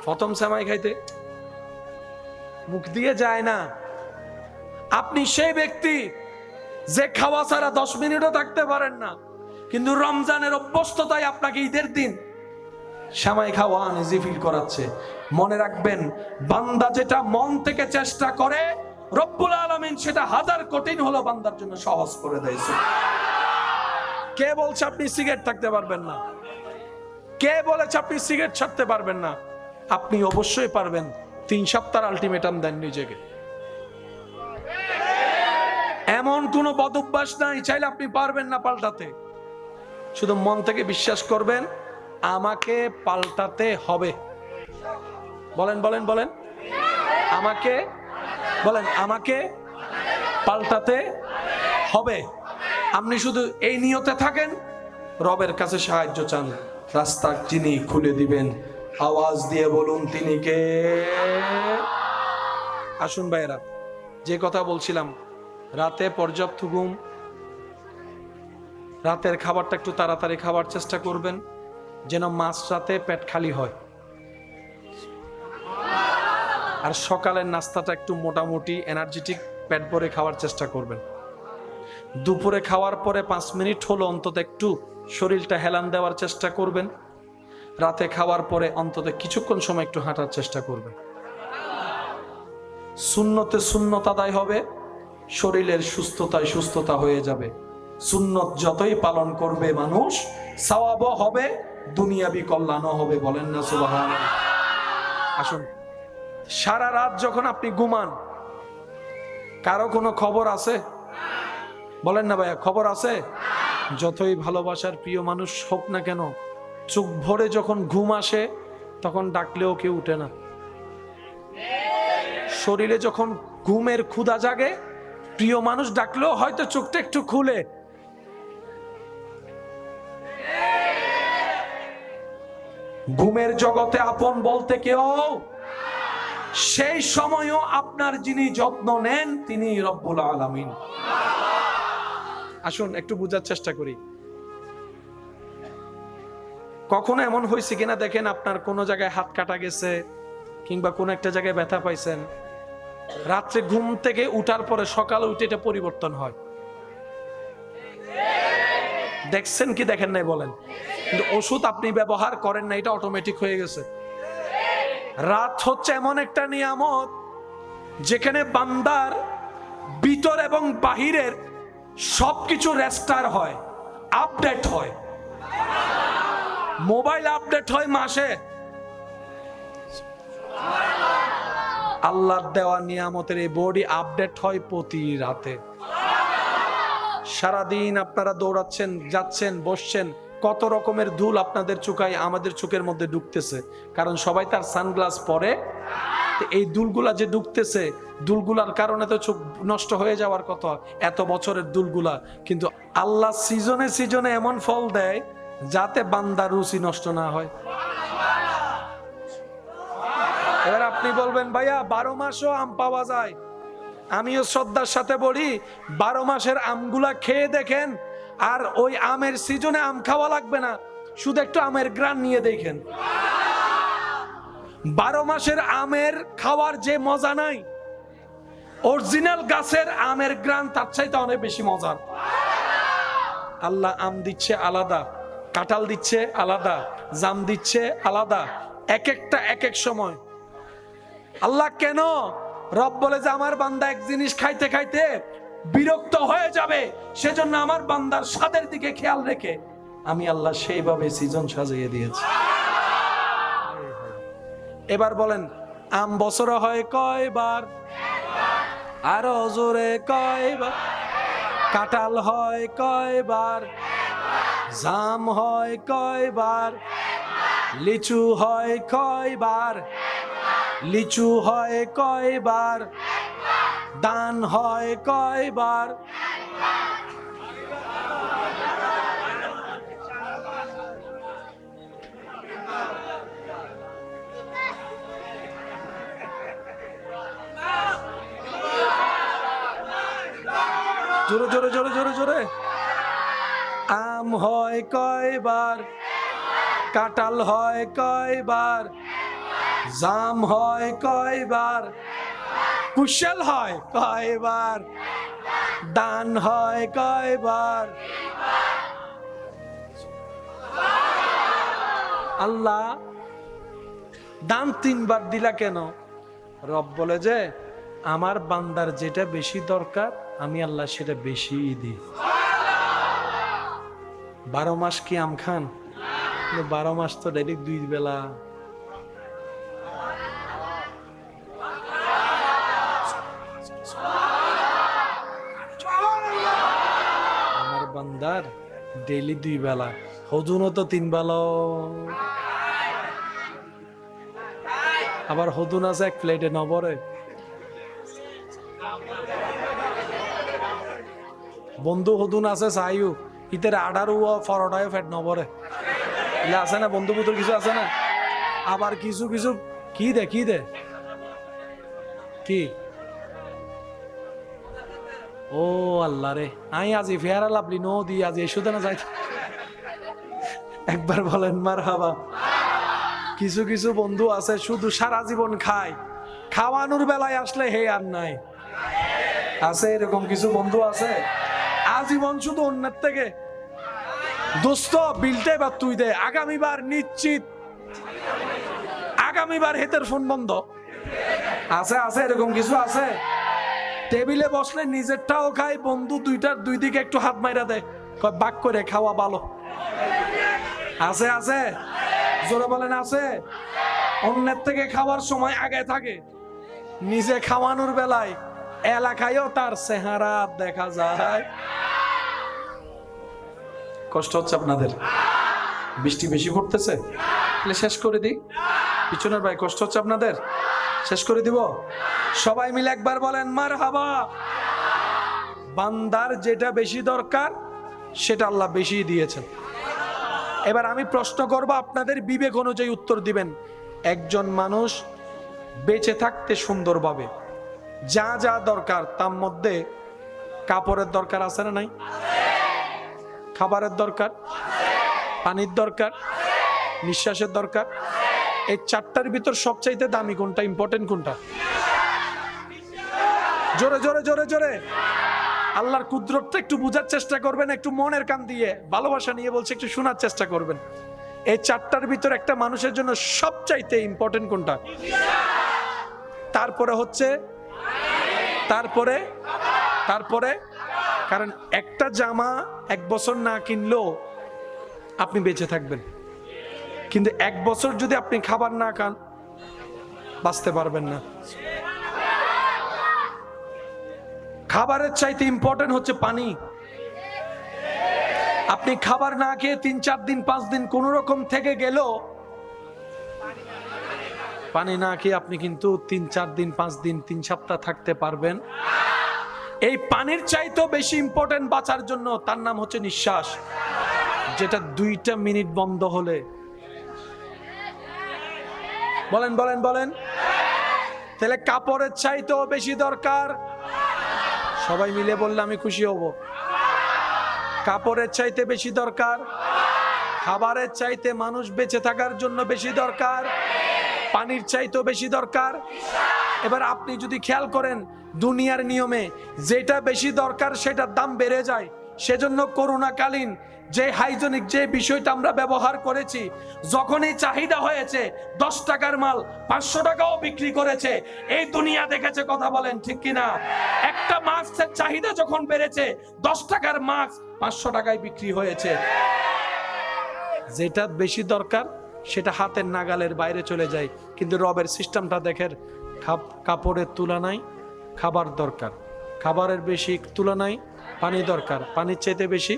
প্রথম সেমাই খাইতে মুখ দিয়ে যায় না। আপনি সেই ব্যক্তি যে খাওয়া ছাড়া 10 মিনিটও থাকতে পারেন না, কিন্তু রমজানের অভ্যস্ততায় আপনাকে ঈদের দিন সেমাই খাওয়া আনইজি ফিল করাচ্ছে। মনে রাখবেন, বান্দা যেটা মন থেকে চেষ্টা করে, রব্বুল আলামিন সেটা 1000 কঠিন হলো বান্দার জন্য সহজ করে দেয়। কে বলছে আপনি সিগারেট থাকতে পারবেন না? কে বলেছে আপনি সিগারেট ছাড়তে পারবেন না? আপনি অবশ্যই পারবেন। 3 সপ্তাহ আলটিমেটাম দেন নিজেকে। এমন কোন বদ অভ্যাস নাই চাইলে আপনি পারবেন না পাল্টাতে। শুধু মন থেকে বিশ্বাস করবেন, আমাকে পাল্টাতে হবে। বলেন বলেন বলেন, আমাকে বলেন, আমাকে পাল্টাতে হবে। আপনি শুধু এই নিয়তে থাকেন, রবের কাছে সাহায্য চান, রাস্তা যিনি খুলে দিবেন। আওয়াজ দিয়ে বলুন তিনি কে? আসুন ভাইয়েরা, যে কথা বলছিলাম, রাতে পর্যাপ্ত ঘুম, রাতের খাবারটা একটু তাড়াতাড়ি খাবার চেষ্টা করবেন, যেন মাঝরাতে পেট খালি হয়। আর সকালের নাস্তাটা একটু মোটামুটি এনার্জেটিক পেট ভরে খাওয়ার চেষ্টা করবেন। দুপুরে খাওয়ার পরে 5 মিনিট হলো অন্তত একটু শরীরটা হেলান দেওয়ার চেষ্টা করবেন। রাতে খাওয়ার পরে অন্তত কিছুক্ষণ সময় একটু হাঁটার চেষ্টা করবেন। সুন্নতে সুন্নত আদায় হবে, শরীরের সুস্থতায় সুস্থতা হয়ে যাবে। সুন্নত যতই পালন করবে মানুষ, সওয়াবও হবে, দুনিয়াবি কল্যাণও হবে। বলেন না সুবহানাল্লাহ। আসুন, সারা রাত যখন আপনি ঘুমান, কারো কোনো খবর আছে? বলেন না ভাইয়া, খবর আছে? যতই ভালোবাসার প্রিয় মানুষ হোক না কেন, চোখ ভরে যখন ঘুম আসে তখন ডাকলেও কেউ উঠে না। শরীরে যখন ঘুমের ক্ষুধা জাগে, প্রিয় মানুষ ডাকলেও হয়তো চোখটা একটু খুলে। ঘুমের জগতে আপন বলতে কেউ, সেই সময়ও আপনার যিনি যত্ন নেন তিনি রব্বুল আলামিন। আসুন একটু বুঝার চেষ্টা করি। কখনো এমন হয়েছে কিনা দেখেন, আপনার কোনো জায়গায় হাত কাটা গেছে কিংবা কোনো একটা জায়গায় ব্যথা পাইছেন, রাত্রে ঘুম থেকে উঠার পরে সকালে উঠে এটা পরিবর্তন হয়। দেখছেন কি দেখেন নাই বলেন? কিন্তু ওষুধ আপনি ব্যবহার করেন না, এটা অটোমেটিক হয়ে গেছে। রাত হচ্ছে এমন একটা নিয়ামত যেখানে বান্দার ভিতর এবং বাহিরের সবকিছু রেস্টার হয়, আপডেট হয়। মোবাইল আপডেট হয় মাসে, আল্লাহর দেওয়া নিয়ামতের এই বডি আপডেট হয় প্রতি রাতে। সারাদিন আপনারা দৌড়াচ্ছেন, যাচ্ছেন, বসছেন, কত রকমের ধুল আপনাদের চোখায় আমাদের চোখের মধ্যে ঢুকতেছে, কারণ সবাই তার সানগ্লাস পরে। এই দুলগুলা যে ঢুকতেছে, দুলগুলার কারণে তো চোখ নষ্ট হয়ে যাওয়ার কথা, এত বছরের দুলগুলা। কিন্তু আল্লাহ সিজনে সিজনে এমন ফল দেয় যাতে বান্দার রুচি নষ্ট না হয়। এবার আপনি বলবেন, ভাইয়া 12 মাসও আম পাওয়া যায়। আমিও শ্রদ্ধার সাথে বলি, 12 মাসের আমগুলা খেয়ে দেখেন, আর ওই আমের সিজনে আম খাওয়া লাগবে না, শুধু একটু আমের গ্রান নিয়ে দেখেন। 12 মাসের আমের খাওয়ার যে মজা নাই, অরিজিনাল গাছের আমের গ্রান তার চাইতে অনেক বেশি মজার। আল্লাহ আম দিচ্ছে আলাদা, কাঁঠাল দিচ্ছে আলাদা, জাম দিচ্ছে আলাদা, এক একটা এক এক সময়। আল্লাহ কেন? রব বলে যে আমার বান্দা এক জিনিস খাইতে খাইতে বিরক্ত হয়ে যাবে, সেজন্য আমার বান্দার স্বাদের দিকে খেয়াল রেখে আমি আল্লাহ সেইভাবে সিজন সাজিয়ে দিয়েছি। এবার বলেন, আম বছরে হয় কয়বার? আরো জোরে কয়বার? কাঁঠাল হয় কয়বার? জাম হয় কয়বার? লিচু হয় কয়বার? লিচু হয় কয়বার? দান হয় কয়বার? জোরে জোরে জোরে জোরে জোরে। আম হয় কয়বার? কাঁঠাল হয় কয়বার? জাম হয় কয়বার? কুশল হয় কয়বার? দান হয় কয়বার? আল্লাহ দান 3 বার দিলা কেন? রব বলে যে আমার বান্দার যেটা বেশি দরকার আমি আল্লাহ সেটা বেশি দিই। 12 মাস কি আম খান? 12 মাস তো ডাইরেক্ট 2 বেলা। আমার বান্দার ডেইলি 2 বেলা, হজুনও তো 3 বেলা। আবার হদুন আছে 1 প্লেটে নবরে। বন্ধু হদুন আছে চাইও ইতের আডারু ফরটায় ফেট নবরে আছে না, বন্ধু বুতুর কিছু আছে না। আবার কিছু কিছু কি দে কি দে কি ও আল্লাহ রে, আই আজি ফেয়ারা লাভলি নো দি আজি এসো না যাই। একবার বলেন মারহাবা। কিছু কিছু বন্ধু আছে শুধু সারা জীবন খায়, খাওয়ানোর বেলায় আসলে হে আর নাই। আছে এরকম কিছু বন্ধু আছে আজীবন শুধু অন্যের থেকে দোস্ত বিলটাই বা তুই দে, আগামীবার নিশ্চিত, আগামীবার হেতের ফোন বন্ধ। আছে আছে এরকম কিছু আছে। টেবিলে বসলে নিজেরটাও খায়, বন্ধু দুইটার দুই দিকে একটু হাত মাইরা দেয়, বাক করে খাওয়া ভালো। আছে আছে, জোরে বলেন আছে। অন্যের থেকে খাওয়ার সময় আগে থাকে, নিজে খাওয়ানোর বেলায় এলাকায়ও তার চেহারা দেখা যায়। কষ্ট হচ্ছে আপনাদের? বৃষ্টি বেশি পড়তেছে, শেষ করে দিই। পিছনের ভাই কষ্ট হচ্ছে আপনাদের? শেষ করে দিব। সবাই মিলে একবার বলেন মারহাবা। বান্দার যেটা বেশি দরকার সেটা আল্লাহ বেশি দিয়েছেন। এবার আমি প্রশ্ন করব, আপনাদের বিবেক অনুযায়ী উত্তর দিবেন। একজন মানুষ বেঁচে থাকতে সুন্দরভাবে যা যা দরকার তার মধ্যে কাপড়ের দরকার আছে না নাই? খাবারের দরকার, পানির দরকার, নিঃশ্বাসের দরকার। এই 4টার ভিতর সবচাইতে দামি কোনটা, ইম্পর্টেন্ট কোনটা? জোরে জোরে জোরে জোরে। আল্লাহর কুদরতটা একটু বুঝার চেষ্টা করবেন, একটু মনের কান দিয়ে ভালোবাসা নিয়ে বলছে, একটু শোনার চেষ্টা করবেন। এই 4টার ভিতর একটা মানুষের জন্য সবচাইতে ইম্পর্টেন্ট কোনটা? তারপরে হচ্ছে তারপরে তারপরে কারণ একটা জামা 1 বছর না কিনলেও আপনি বেঁচে থাকবেন, কিন্তু 1 বছর যদি আপনি খাবার না খান বাঁচতে পারবেন না। খাবারের চাইতে ইম্পর্টেন্ট হচ্ছে পানি। আপনি খাবার না খেয়ে 3-4 দিন 5 দিন কোন রকম থেকে গেল, পানি না খেয়ে আপনি কিন্তু 3-4 দিন 5 দিন 3 সপ্তাহ থাকতে পারবেন। এই পানির চাইতেও বেশি ইম্পর্টেন্ট বাঁচার জন্য, তার নাম হচ্ছে নিঃশ্বাস, যেটা 2টা মিনিট বন্ধ হলে, বলেন বলেন বলেন, তাহলে কাপড়ের চাইতেও বেশি দরকার। সবাই মিলে বললে আমি খুশি হব। কাপড়ের চাইতে বেশি দরকার, খাবারের চাইতে মানুষ বেঁচে থাকার জন্য বেশি দরকার, পানির চাইতেও বেশি দরকার। এবার আপনি যদি খেয়াল করেন, দুনিয়ার নিয়মে যেটা বেশি দরকার সেটার দাম বেড়ে যায়। সেজন্য করোনাকালীন যে হাইজেনিক যে বিষয়টা আমরা ব্যবহার করেছি, যখনই চাহিদা হয়েছে 10 টাকার মাল 500 টাকাও বিক্রি করেছে। এই দুনিয়া দেখেছে, কথা বলেন ঠিক কিনা? একটা মাস্কের চাহিদা যখন বেড়েছে 10 টাকার মাস্ক 500 টাকায় বিক্রি হয়েছে। যেটা বেশি দরকার সেটা হাতের নাগালের বাইরে চলে যায়, কিন্তু রবের সিস্টেমটা দেখেন, কাপড়ের তুলনায় খাবার দরকার, খাবারের বেশি তুলনায় পানি দরকার, পানির চাইতে বেশি,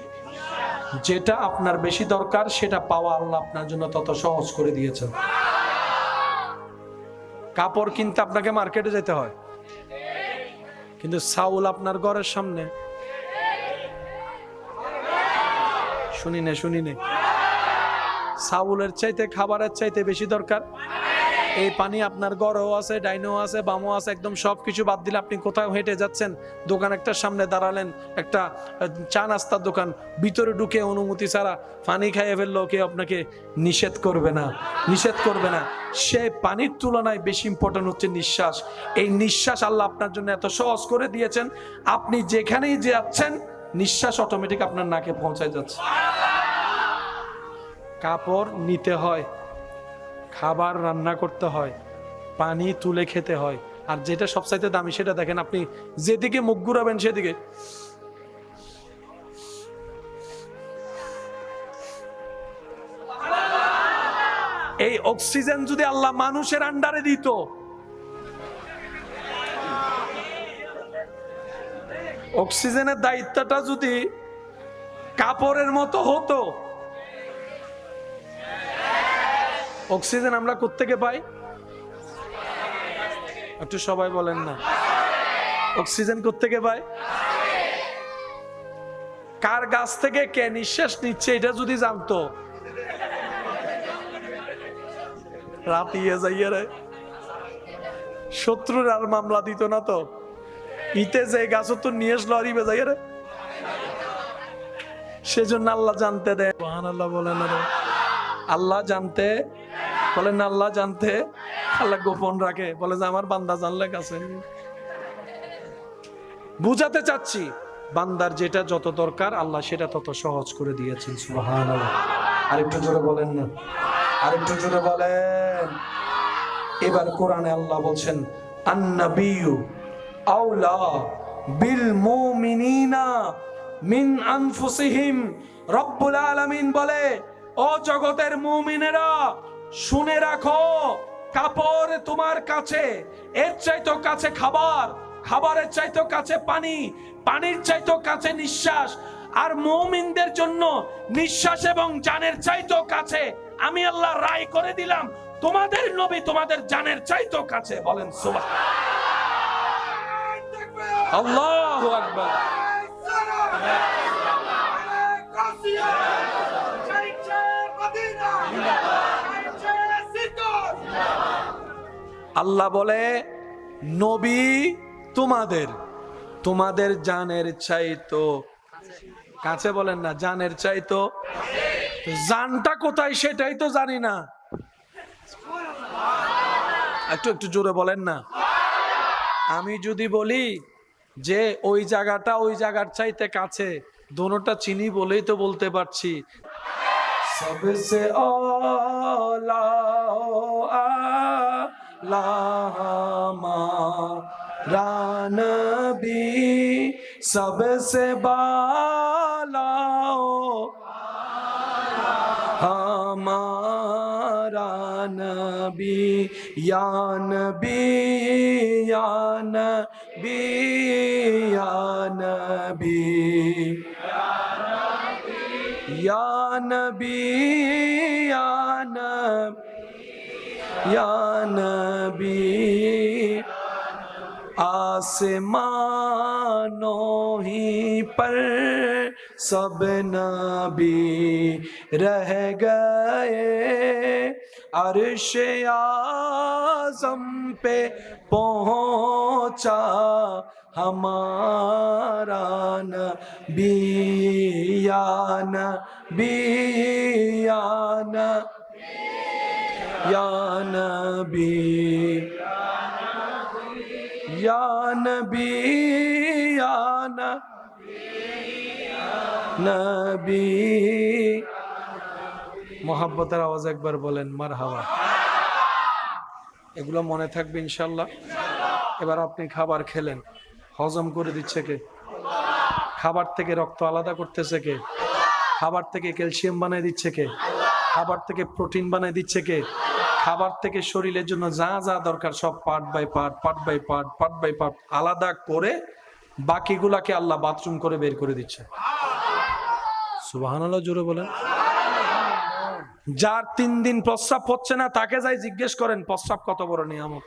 যেটা আপনার বেশি দরকার সেটা পাওয়া আল্লাহ আপনার জন্য তত সহজ করে দিয়েছেন। কাপড় কিনতে আপনাকে মার্কেটে যেতে হয়, কিন্তু চাউল আপনার ঘরের সামনে। শুনিনে চাউলের চাইতে খাবারের চাইতে বেশি দরকার। এই পানি আপনার ঘরেও আছে, ডাইনেও আছে, বামও আছে, একদম সবকিছু বাদ দিলে আপনি কোথাও হেঁটে যাচ্ছেন, দোকান একটা সামনে দাঁড়ালেন, একটা চা নাস্তার দোকান, ভিতরে ঢুকে অনুমতি ছাড়া পানি খাইয়ে ফেললো, কেউ আপনাকে নিষেধ করবে না। সে পানির তুলনায় বেশি ইম্পর্টেন্ট হচ্ছে নিঃশ্বাস। এই নিঃশ্বাস আল্লাহ আপনার জন্য এত সহজ করে দিয়েছেন, আপনি যেখানেই যাচ্ছেন নিঃশ্বাস অটোমেটিক আপনার নাকে পৌঁছায় যাচ্ছে। কাপড় নিতে হয়, খাবার রান্না করতে হয়, পানি তুলে খেতে হয়, আর যেটা সবচাইতে দামি সেটা দেখেন, আপনি যেদিকে মুখ ঘুরাবেন সেদিকে এই অক্সিজেন যদি আল্লাহ মানুষের আন্ডারে দিত, অক্সিজেনের দায়িত্বটা যদি কাপড়ের মতো হতো। অক্সিজেন আমরা কোত্থেকে পাই? একটু সবাই বলেন না, অক্সিজেন কোত্থেকে পাই? কার গাছ থেকে কে নিঃশ্বাস নিচ্ছে এটা যদি জানতো, রাতিয়ে যাইয়ে রে শত্রুর আর মামলা দিত না তো। ইতে যে গাছ তো নিয়ে আসলো আর ইবে যাইয়ে রে, সেজন্য আল্লাহ জানতে দেয়। সুবহানাল্লাহ বলেন না, আল্লাহ জানতে বলেন না, আল্লাহ জানতে, আল্লাহ গোপন রাখে, বলে যে আমার বান্দা জানলে কাছে। বুঝাতে চাচ্ছি বান্দার যেটা যত দরকার আল্লাহ সেটা তত সহজ করে দিয়েছেন। সুবহানাল্লাহ। আরেকটু জোরে বলেন না, আরেকটু জোরে বলেন। এবার কোরআনে আল্লাহ বলছেন, আন-নাবিয়্যু আওলা বিল মুমিনিনা মিন আনফুসিহিম। রব্বুল আলামিন বলে, ও জগতের মুমিনেরা শুনে রাখো, কাপড় তোমার কাছে, এর চাইতো কাছে খাবার, খাবারের চাইতো কাছে পানি, পানির চাইতো কাছে নিঃশ্বাস, আর মুমিনদের জন্য নিঃশ্বাস এবং জানের চাইতো কাছে আমি আল্লাহ রায় করে দিলাম, তোমাদের নবী তোমাদের জানের চাইতো কাছে। বলেন সুবহানাল্লাহ। আল্লাহু আকবার। আল্লাহ বলে, নবী তোমাদের জানের চাইতো কাছে। বলেন না, জানের চাইতো। জানটা কোথায় সেটাই তো জানি না। একটু জোরে বলেন না। আমি যদি বলি যে ওই জায়গাটা ওই জায়গার চাইতে কাছে, দোনোটা চিনি বলেই তো বলতে পারছি। সবসে আলা हमारा नबी, सबसे बाला हमारा नबी, या नबी या नबी या नबी या नबी या नबी या नबी। आसमानों ही पर सब नबी रह गए, अर्श आज़म पे पहुंचा हमारा नबी, या नबी या नबी या नबी या नबी या नबी। मोहब्बतेर आवाज একবার বলেন মারহাবা। এগুলো মনে থাকবে ইনশাআল্লাহ। এবার আপনি খাবার খেলেন, হজম করে দিচ্ছে কে? খাবার থেকে রক্ত আলাদা করতেছে কে? খাবার থেকে ক্যালসিয়াম বানিয়ে দিচ্ছে কে? খাবার থেকে প্রোটিন বানাই দিচ্ছে কে? খাবার থেকে শরীরের জন্য যা যা দরকার সব পার্ট বাই পার্ট আলাদা করে বাকিগুলাকে আল্লাহ বাথরুম করে বের করে দিচ্ছে। সুবহানাল্লাহ জোরে বলেন। যার 3 দিন প্রস্রাব হচ্ছে না তাকে যাই জিজ্ঞেস করেন প্রস্রাব কত বড় নিয়ামত।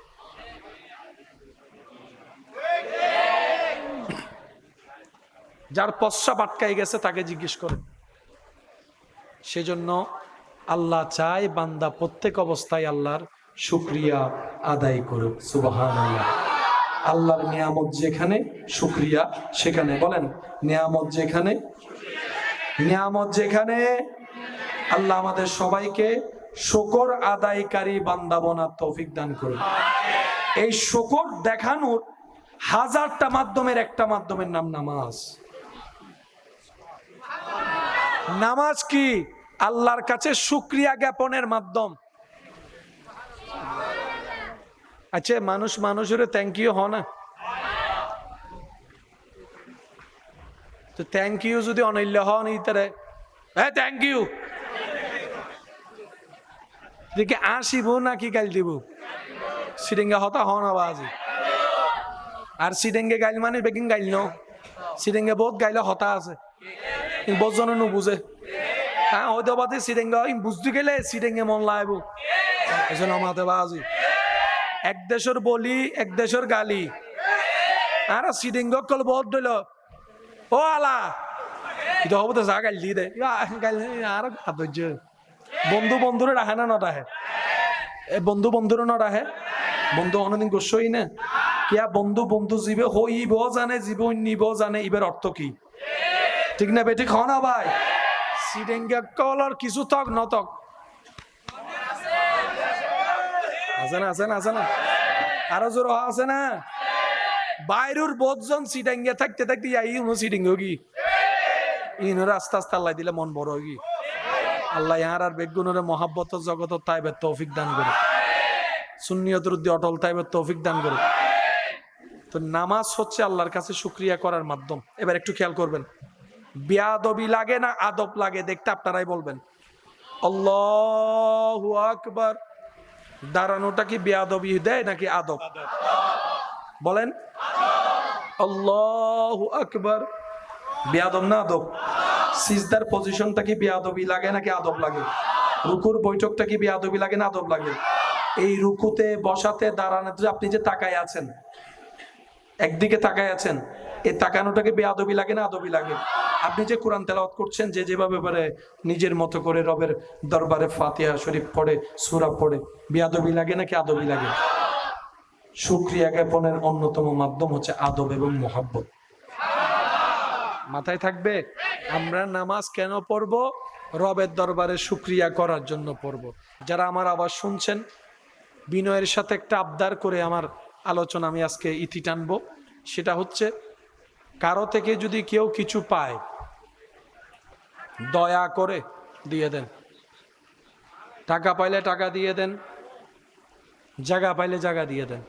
যার প্রস্রাব আটকাই গেছে তাকে জিজ্ঞেস করেন। সেজন্য আল্লাহ চায় বান্দা প্রত্যেক অবস্থায় আল্লাহর শুকরিয়া আদায় করুক। সুবহানাল্লাহ। আল্লাহর নিয়ামত যেখানে শুকরিয়া সেখানে। বলেন নিয়ামত যেখানে, নিয়ামত যেখানে। আল্লাহ আমাদের সবাইকে শুকর আদায়কারী বান্দা বানার তৌফিক দান করুন। এই শুকর দেখানোর 1000টা মাধ্যমের একটা মাধ্যমের নাম নামাজ। নামাজ কি? আল্লাহর কাছে শুকরিয়া জ্ঞাপনের মাধ্যম। আচ্ছা মানুষ মানুষের থ্যাংক ইউ হয় না? তো থ্যাংক ইউ যদি অনৈল্য হন ইতারে হ্যাঁ থ্যাংক ইউ দেখে আসিব নাকি গাইল দিব? সিডেঙ্গা হতা হন আবাজি। আর সিডেঙ্গে গাইল মানে বেগিং গাইল ন সিডেঙ্গে বহুত গাইলে হতা আছে বহুত জনে নুবুঝে। হ্যাঁ হয়তো বাদে সিডেঙ্গা বুঝতে গেলে সিডেঙ্গে মন লাইব এজন্য আমাতে বাজি। এক দেশের বলি এক দেশের গালি। আর সিডেঙ্গ কল বহুত দিল ও আলা এটা হবো তো যা গাইল দি দে গাইল আর ধৈর্য। বন্ধু বন্ধুরে রাখে না নটাহে বন্ধু বন্ধুরে নটাহে বন্ধু অনেকদিন গোসই না কিয়া বন্ধু বন্ধু জীবে হইব জানে জীব নিব জানে ইবের অর্থ কি? ঠিক না বেঠিক হ না ভাই? সিডেঙ্গা কলর কিছু তক নতক আছে না আছে না আছে না আরো জোর আছে না? বাইরের বোধজন সিডেঙ্গে থাকতে থাকতে যাই সিডিঙ্গ কি ইনরে আস্তে আস্তে আল্লাহ দিলে মন বড় কি। আল্লাহ ইহার আর বেগুনের মহাব্বত জগত তাইবের তৌফিক দান করে, সুন্নিয়তের উদ্দি অটল তাইবের তৌফিক দান করে। তো নামাজ হচ্ছে আল্লাহর কাছে শুকরিয়া করার মাধ্যম। এবার একটু খেয়াল করবেন, বেয়াদবি লাগে না আদব লাগে দেখতে আপনারাই বলবেন। আল্লাহু আকবার দাঁড়ানোটা কি বেয়াদবি দেয় নাকি আদব? বলেন আল্লাহু আকবার বেয়াদব না আদব? সিজদার পজিশনটা কি বেয়াদবি লাগে নাকি আদব লাগে? রুকুর বৈঠকটা কি বেয়াদবি লাগে না আদব লাগে? এই রুকুতে বসাতে দাঁড়ানোতে আপনি যে তাকায় আছেন একদিকে তাকায় আছেন এই তাকানোটাকে বেয়াদবি লাগে না আদবি লাগে? আপনি যে কোরআন তেলাওয়াত করছেন যে যেভাবে পারে নিজের মতো করে রবের দরবারে ফাতিহা শরীফ পড়ে সূরা পড়ে বেয়াদবি লাগে নাকি আদবি লাগে? শুকরিয়া জ্ঞাপনের অন্যতম মাধ্যম হচ্ছে আদব এবং মোহাব্বত। মাথায় থাকবে আমরা নামাজ কেন পড়ব? রবের দরবারে শুকরিয়া করার জন্য পড়ব। যারা আমার আওয়াজ শুনছেন বিনয়ের সাথে একটা আবদার করে আমার আলোচনা আমি আজকে ইতি টানবো। সেটা হচ্ছে কারো থেকে যদি কেউ কিছু পায় দয়া করে দিয়ে দেন। টাকা পাইলে টাকা দিয়ে দেন, জায়গা পাইলে জায়গা দিয়ে দেন।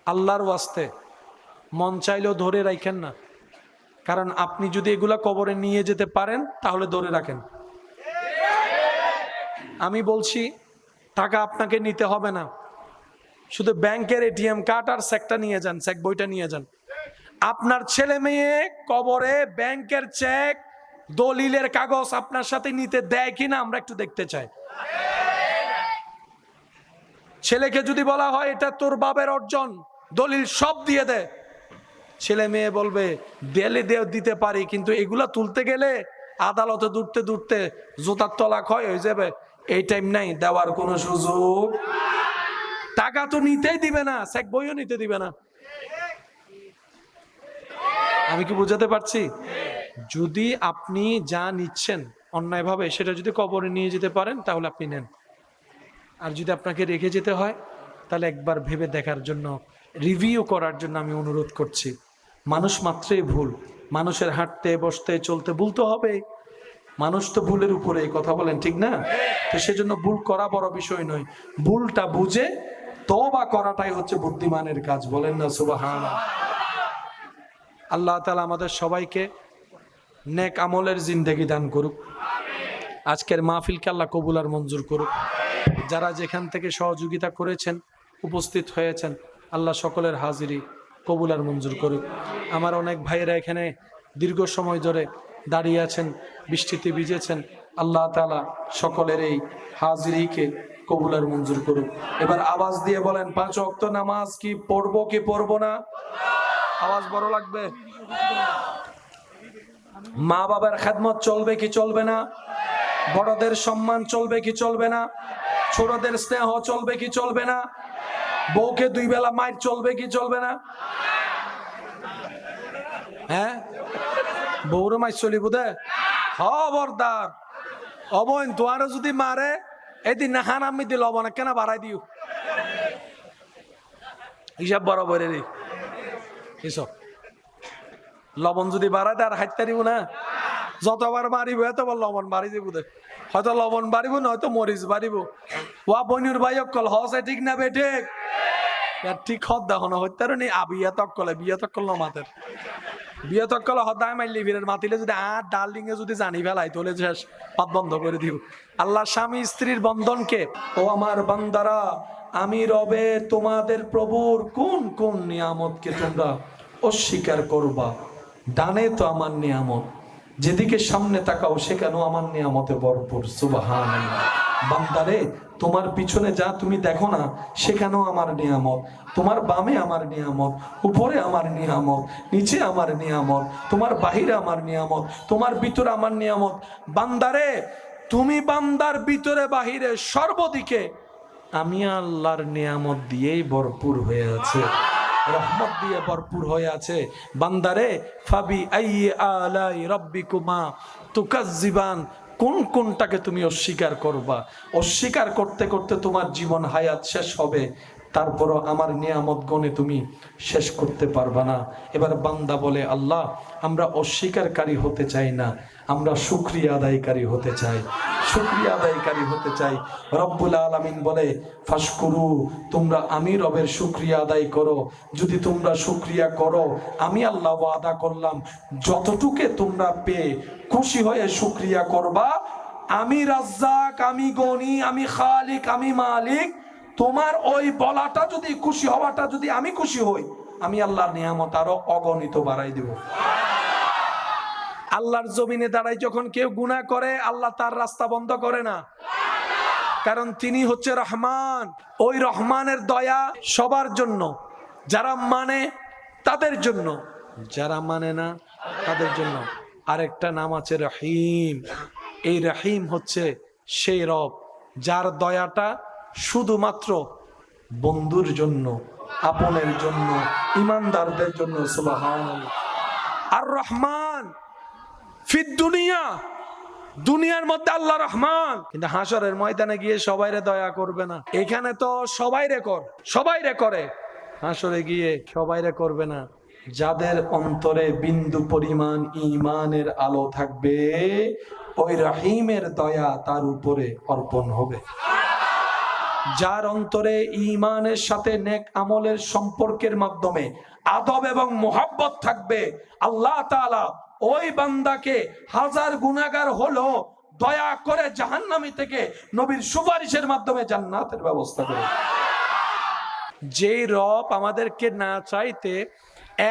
আল্লাহর ওয়াস্তে মন চাইলেও ধরে রাখেন না, কারণ আপনি যদি এগুলা কবরে নিয়ে যেতে পারেন তাহলে ধরে রাখেন। আমি বলছি টাকা আপনাকে নিতে হবে না, শুধু ব্যাংকের এটিএম কার্ড আর চেকটা নিয়ে যান, চেক বইটা নিয়ে যান। আপনার ছেলে মেয়ে কবরে ব্যাংকের চেক দলিলের কাগজ আপনার সাথে নিতে দেয় কিনা আমরা একটু দেখতে চাই। ছেলেকে যদি বলা হয় এটা তোর বাবার অর্জন, দলিল সব দিয়ে দে, ছেলে মেয়ে বলবে দেলে দিতে পারি, কিন্তু এগুলা তুলতে গেলে আদালতে দূরতে দূরতে জুতার তলা ক্ষয় হয়ে যাবে, এই টাইম নাই দেওয়ার কোনো সুযোগ। টাকা তো নিতেই দিবে না, চেক বইও নিতে দিবে না। আমি কি বুঝাতে পারছি? যদি আপনি যা নিচ্ছেন অন্যায়ভাবে সেটা যদি কবরে নিয়ে যেতে পারেন তাহলে আপনি নেন, আর যদি আপনাকে রেখে যেতে হয় তাহলে একবার ভেবে দেখার জন্য, রিভিউ করার জন্য আমি অনুরোধ করছি। মানুষ মাত্রই ভুল, মানুষের হাঁটতে বসতে চলতে ভুল তো হবে, মানুষ তো ভুলের উপরে, কথা বলেন ঠিক না? তো সেজন্য ভুল করা বড় বিষয় নয়, ভুলটা বুঝে তওবা করাটাই হচ্ছে বুদ্ধিমানের কাজ। বলেন না সুবহানাল্লাহ। আল্লাহ তাআলা আমাদের সবাইকে নেক আমলের জিন্দেগি দান করুক। আজকের মাহফিলকে আল্লাহ কবুল আর মঞ্জুর করুক। যারা যেখান থেকে সহযোগিতা করেছেন, উপস্থিত হয়েছেন, আল্লাহ সকলের হাজিরি কবুল আর মঞ্জুর করুক। আমার অনেক ভাইয়েরা এখানে দীর্ঘ সময় ধরে দাঁড়িয়ে আছেন, বৃষ্টিতে ভিজেছেন। আল্লাহ তাআলা সকলের এই হাজিরিকে কবুল আর মঞ্জুর করুক। এবার আওয়াজ দিয়ে বলেন, 5 ওয়াক্ত নামাজ কি পড়বো কি পড়বো না? আওয়াজ বড় লাগবে। মা বাবার খেদমত চলবে কি চলবে না? বড়দের সম্মান চলবে কি চলবে না? ছোটদের স্নেহ চলবে কি চলবে না? বউকে 2 বেলা মাইর চলবে কি চলবে না? হ্যাঁ, বউরে মাইর চলিব দে, খবরদার। অবৈন তোমারও যদি মারে এদিন না হান আমি দিল অবনা কেন বাড়াই দিও, হিসাব বরাবর এসব। লবণ যদি বাড়ায় দেয় আর হাইতে দিব না, যতবার মারিব এতবার লবণ বাড়ি দিব দে। হয়তো লবণ বাড়িব, নয়তো মরিচ বাড়িব। ওয়া বনুর ভাই অকল হসে ঠিক না বেঠে ঠিক হদ দেখো না হইতে নি আবিয়া তকলে বিয়া তকল না মাতের বিয়া তকল হদায় মাইলি ফিরের মাতিলে যদি ডার্লিং এ যদি জানি ফেলাই তোলে শেষ, পাত বন্ধ করে দিব। আল্লাহ স্বামী স্ত্রীর বন্ধনকে, ও আমার বান্দারা, আমি রবে তোমাদের প্রভুর কোন কোন নিয়ামতকে তোমরা অস্বীকার করবা? ডানে তো আমার নিয়ামত, যেদিকে সামনে তাকাও সেখানেও আমার নিয়ামতে ভরপুর। সুবহানাল্লাহ। বান্দারে, তোমার পিছনে যা তুমি দেখো না সেখানেও আমার নিয়ামত, তোমার বামে আমার নিয়ামত, উপরে আমার নিয়ামত, নিচে আমার নিয়ামত, তোমার বাহিরে আমার নিয়ামত, তোমার ভিতরে আমার নিয়ামত। বান্দারে, তুমি বান্দার ভিতরে বাহিরে সর্বদিকে আমি আল্লাহর নিয়ামত দিয়েই ভরপুর হয়ে আছে, রহমত দিয়ে ভরপুর হয়ে আছে। বান্দারে, ফাবি আইয়ি আলাই রাব্বিকুমা তুকাজ্জিবান, কোন কোনটাকে তুমি অস্বীকার করবা? অস্বীকার করতে করতে তোমার জীবন হায়াত শেষ হবে, তারপরও আমার নিয়ামত গণে তুমি শেষ করতে পারবা না। এবার বান্দা বলে, আল্লাহ আমরা অস্বীকারী হতে চাই না, আমরা শুকরিয়া আদায়কারী হতে চাই, শুকরিয়া আদায়কারী হতে চাই। রব্বুল আলামিন বলে, ফাশকুরু, তোমরা আমি রবের শুকরিয়া আদায় করো। যদি তোমরা শুকরিয়া করো, আমি আল্লাহ ওয়াদা করলাম যতটুকু তোমরা পেয়ে খুশি হয়ে শুকরিয়া করবা, আমি রাজ্জাক, আমি গনি, আমি খালিক, আমি মালিক, তোমার ওই বলাটা যদি খুশি হওয়াটা যদি আমি খুশি হই, আমি আল্লাহর নিয়ামত আরো অগণিত বাড়াই দেব। আল্লাহর জমিনে দাঁড়াই যখন কেউ গুনাহ করে, আল্লাহ তার রাস্তা বন্ধ করে না, কারণ তিনি হচ্ছে রহমান। ওই রহমানের দয়া সবার জন্য, যারা মানে তাদের জন্য, যারা মানে না তাদের জন্য। আরেকটা নাম আছে রহিম। এই রহিম হচ্ছে সেই রব যার দয়াটা শুধুমাত্র বন্ধুর জন্য, আপনের জন্য, ইমানদারদের জন্য। সুবহানাল্লাহ। আর রহমান ফিদ দুনিয়া, দুনিয়ার মধ্যে আল্লাহ রহমান, কিন্তু হাসরের ময়দানে গিয়ে সবাইরে দয়া করবে না। এখানে তো সবাইরে করে, হাসরে গিয়ে সবাইরে করবে না। যাদের অন্তরে বিন্দু পরিমাণ ঈমানের আলো থাকবে, ওই রহিমের দয়া তার উপরে অর্পণ হবে। যার অন্তরে ঈমানের সাথে নেক আমলের সম্পর্কের মাধ্যমে আদব এবং মোহাব্বত থাকবে, আল্লাহ তাআলা ওই বান্দাকে হাজার গুনাহগার হলো দয়া করে জাহান্নামী থেকে নবীর সুপারিশের মাধ্যমে জান্নাতের ব্যবস্থা করে। যেই রব আমাদেরকে না চাইতে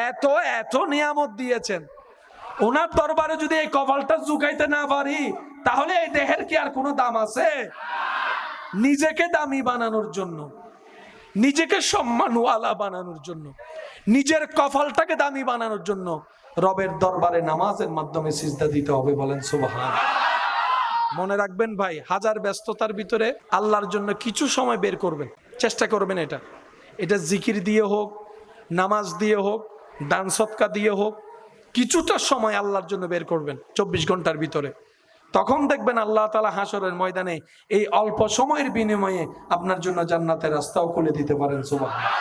এত এত নিয়ামত দিয়েছেন, ওনার দরবারে যদি এই কপালটা ঝুঁকাইতে না পারি, তাহলে এই দেহের কি আর কোনো দাম আছে? নিজেকে দামি বানানোর জন্য, নিজেকে সম্মানওয়ালা বানানোর জন্য, নিজের কপালটাকে দামি বানানোর জন্য রবের দরবারে নামাজের মাধ্যমে সিজদা দিতে হবে। বলেন সুবহানাল্লাহ। মনে রাখবেন ভাই, হাজার ব্যস্ততার ভিতরে আল্লাহর জন্য কিছু সময় বের করবেন, চেষ্টা করবেন। এটা জিকির দিয়ে হোক, নামাজ দিয়ে হোক, দান সদকা দিয়ে হোক, কিছুটা সময় আল্লাহর জন্য বের করবেন 24 ঘন্টার ভিতরে। তখন দেখবেন আল্লাহ তাআলা হাসরের ময়দানে এই অল্প সময়ের বিনিময়ে আপনার জন্য জান্নাতের রাস্তাও খুলে দিতে পারেন। সুবহানাল্লাহ।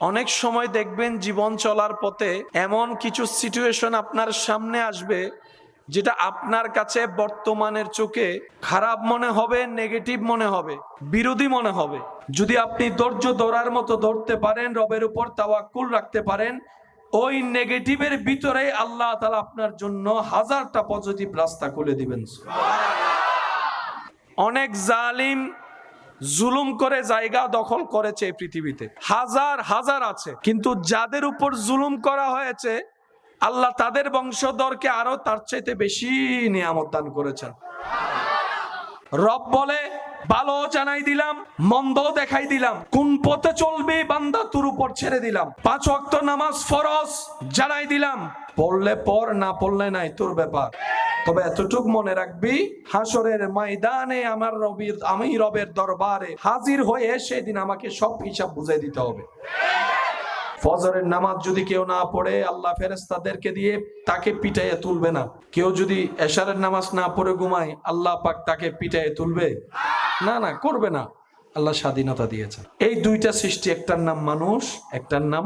অনেক সময় দেখবেন জীবন চলার পথে এমন কিছু সিচুয়েশন আপনার সামনে আসবে, যেটা আপনার কাছে বর্তমানের চোখে খারাপ মনে হবে, নেগেটিভ মনে হবে, বিরোধী মনে হবে। যদি আপনি ধৈর্য ধরার মতো ধরতে পারেন, রবের উপর তাওয়াক্কুল রাখতে পারেন, ওই নেগেটিভের ভিতরে আল্লাহ তাআলা আপনার জন্য হাজারটা পজিটিভ রাস্তা খুলে দিবেন। অনেক জালিম জুলুম করে জায়গা দখল করেছে এই পৃথিবীতে, হাজার হাজার আছে, কিন্তু যাদের উপর জুলুম করা হয়েছে আল্লাহ তাদের বংশধরকে আরো তার চাইতে বেশি নিয়ামত দান করেছেন। রব বলে, ভালো জানাই দিলাম, মন্দ দেখাই দিলাম, কোন পথে চলবে বান্দা তোর উপর ছেড়ে দিলাম, 5 ওয়াক্ত নামাজ ফরজ জানাই দিলাম, পড়লে পড়, না পড়লে নাই, তোর ব্যাপার। তবে এতটুক মনে রাখবি, হাসরের ময়দানে আমি রবের দরবারে হাজির হয়ে সেদিন আমাকে সব হিসাব বুঝাই দিতে হবে। ফজরের নামাজ যদি কেউ না পড়ে আল্লাহ ফেরেশতাদেরকে দিয়ে তাকে পিটাইয়ে তুলবে না। কেউ যদি এশারের নামাজ না পড়ে ঘুমায় আল্লাহ পাক তাকে পিটাইয়ে তুলবে না, না করবে না। আল্লাহ স্বাধীনতা দিয়েছে। এই দুইটা সৃষ্টি, একটার নাম মানুষ, একটার নাম,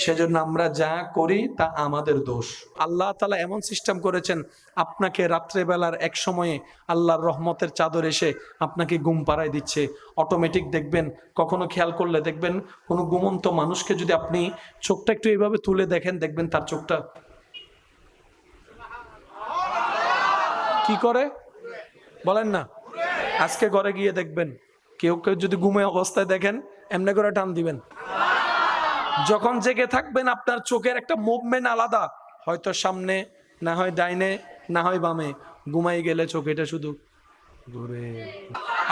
সেজন্য আমরা যা করি তা আমাদের দোষ। আল্লাহ তাআলা এমন সিস্টেম করেছেন, আপনাকে রাত্রেবেলার এক সময়ে আল্লাহর রহমতের চাদর এসে আপনাকে ঘুম পাড়ায় দিচ্ছে অটোমেটিক। দেখবেন, কখনো খেয়াল করলে দেখবেন, কোনো ঘুমন্ত মানুষকে যদি আপনি চোখটা একটু এইভাবে তুলে দেখেন, দেখবেন তার চোখটা কি করে বলেন না। আজকে ঘরে গিয়ে দেখবেন, কেউ কেউ যদি ঘুমে অবস্থায় দেখেন এমনি করে টান দিবেন। যখন জেগে থাকবেন আপনার চোখের একটা মুভমেন্ট আলাদা, হয়তো সামনে, না হয় ডাইনে, না হয় বামে। ঘুমাই গেলে চোখ এটা শুধু ঘুরে।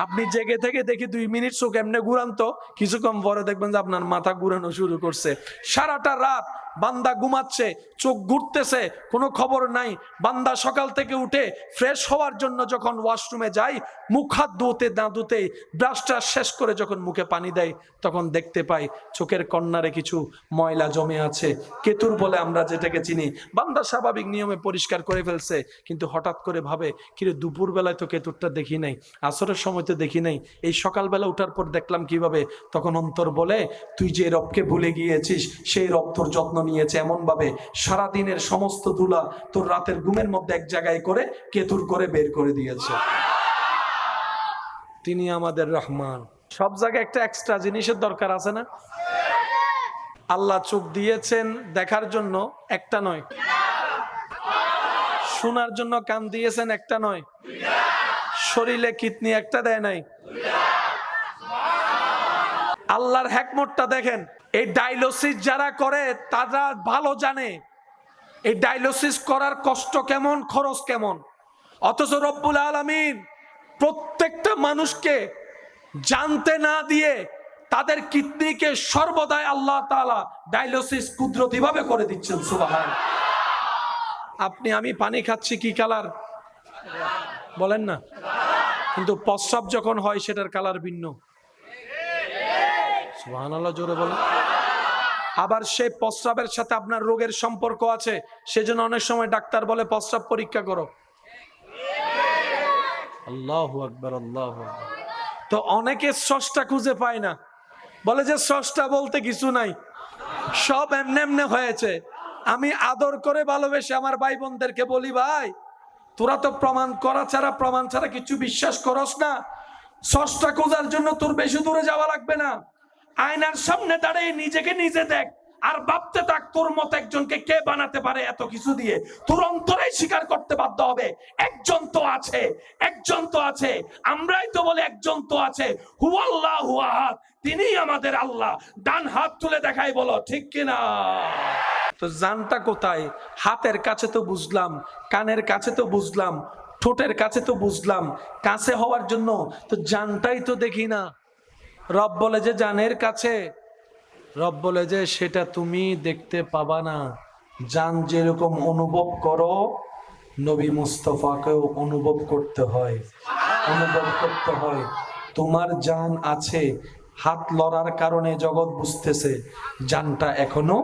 আপনি জেগে থেকে দেখি 2 মিনিট চোখ এমনি ঘুরান, তো কিছুক্ষণ পরে দেখবেন যে আপনার মাথা ঘুরানো শুরু করছে। সারাটা রাত বান্দা ঘুমাচ্ছে, চোখ ঘুরতেছে, কোনো খবর নাই। বান্দা সকাল থেকে উঠে ফ্রেশ হওয়ার জন্য যখন ওয়াশরুমে যায়, মুখ হাত ধুতে না ধুতেই ব্রাশটা শেষ করে যখন মুখে পানি দেয়, তখন দেখতে পাই চোখের কর্নারে কিছু ময়লা জমে আছে, কেতুর বলে আমরা যেটাকে চিনি। বান্দা স্বাভাবিক নিয়মে পরিষ্কার করে ফেলছে, কিন্তু হঠাৎ করে ভাবে, কিরে দুপুর বেলায় তো কেতুরটা দেখি নাই, আসরের সময় তো দেখি নাই, এই সকালবেলা উঠার পর দেখলাম কিভাবে? তখন অন্তর বলে, তুই যে রবকে ভুলে গিয়েছিস, সেই রব তোর যত্ন নিয়েছে এমন ভাবে, সারাদিনের সমস্ত ধুলা তোর রাতের ঘুমের মধ্যে এক জায়গায় করে কেতুর করে বের করে দিয়েছে। তিনি আমাদের রহমান। সব জায়গায় একটা এক্সট্রা জিনিসের দরকার আছে না? আল্লাহ চোখ দিয়েছেন দেখার জন্য, একটা নয়। শোনার জন্য কান দিয়েছেন, একটা নয়। শরীরে কিডনি একটা দেয় নাই। আল্লাহর হিকমতটা দেখেন। এই ডায়ালিসিস যারা করে তারা ভালো জানে এই ডায়ালিসিস করার কষ্ট কেমন, খরচ কেমন। অথচ রব্বুল আলামিন প্রত্যেকটা মানুষকে জানতে না দিয়ে তাদের কিডনিকে সর্বদাই আল্লাহ তাআলা ডায়ালিসিস কুদরতিভাবে করে দিচ্ছেন। সুবহানাল্লাহ। আপনি আমি পানি খাচ্ছি কি কালার বলেন না, কিন্তু প্রস্রাব যখন হয় সেটার কালার ভিন্ন। সুবহানাল্লাহ, জোরে বলেন। আবার সেই প্রস্রাবের সাথে আপনার রোগের সম্পর্ক আছে, সেজন্য অনেক সময় ডাক্তার বলে প্রস্রাব পরীক্ষা করো। আল্লাহু আকবার, আল্লাহু আকবার। তো অনেকে স্রষ্টা খুঁজে পায় না, বলে যে স্রষ্টা বলতে কিছু নাই, সব এমনি এমনি হয়েছে। আমি আদর করে ভালোবেসে আমার ভাই বোনদেরকে বলি, ভাই তোরা তো প্রমাণ ছাড়া কিছু বিশ্বাস করস না। স্রষ্টা খোঁজার জন্য তোর বেশি দূরে যাওয়া লাগবে না। আয়নার সামনে দাঁড়িয়ে নিজেকে নিজে দেখ, আর ভাবতে থাক তোর মত একজনকে কে বানাতে পারে এত কিছু দিয়ে। তোর অন্তরেই স্বীকার করতে বাধ্য হবে, একজন তো আছে, একজন তো আছে। আমরাই তো বলে একজন তো আছে, হুয়াল্লাহু আহাদ, তিনিই আমাদের আল্লাহ। ডান হাত তুলে দেখাই, বলো ঠিক কিনা? তো জানটা কোথায়? হাতের কাছে তো বুঝলাম, কানের কাছে তো বুঝলাম, ঠোঁটের কাছে তো বুঝলাম। কাছে হওয়ার জন্য তো জানটাই তো দেখি না। রব বলে যে জানের কাছে, রব বলে যে সেটা তুমি দেখতে পাবা না। জান যেরকম অনুভব করো, নবী মুস্তাফাকেও অনুভব করতে হয়, অনুভব করতে হয়। তোমার জান আছে, হাত লড়ার কারণে জগৎ বুঝতেছে জানটা এখনো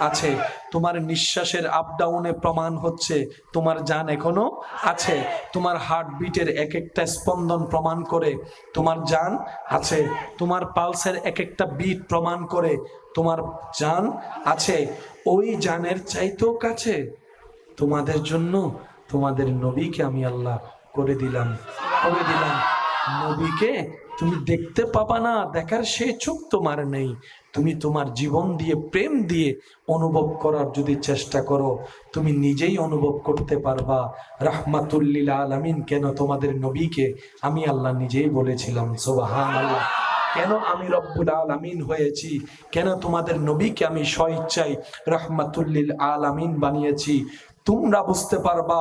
আছে। তোমার নিঃশ্বাসের আপ ডাউনে প্রমাণ হচ্ছে তোমার জান এখনো আছে। তোমার হার্টবিটের এক একটা স্পন্দন প্রমাণ করে তোমার জান আছে। তোমার পালসের এক একটা বিট প্রমাণ করে তোমার জান আছে। ওই জানের চাইতেও কাছে তোমাদের জন্য তোমাদের নবীকে আমি আল্লাহ করে দিলাম। নবীকে তুমি দেখতে পাবা না, দেখার সেই চোখ তোমার নেই। তুমি তোমার জীবন দিয়ে, প্রেম দিয়ে অনুভব করার যদি চেষ্টা করো, তুমি নিজেই অনুভব করতে পারবা রাহমাতুল লিল আলামিন। কেন তোমাদের নবীকে আমি আল্লাহ নিজেই বলেছিলাম সুবহানাল্লাহ। কেন আমি রব্বুল আলামিন হয়েছি, কেন তোমাদের নবীকে আমি স্বইচ্ছায় রাহমাতুল লিল আলামিন বানিয়েছি। তোমরা বুঝতে পারবা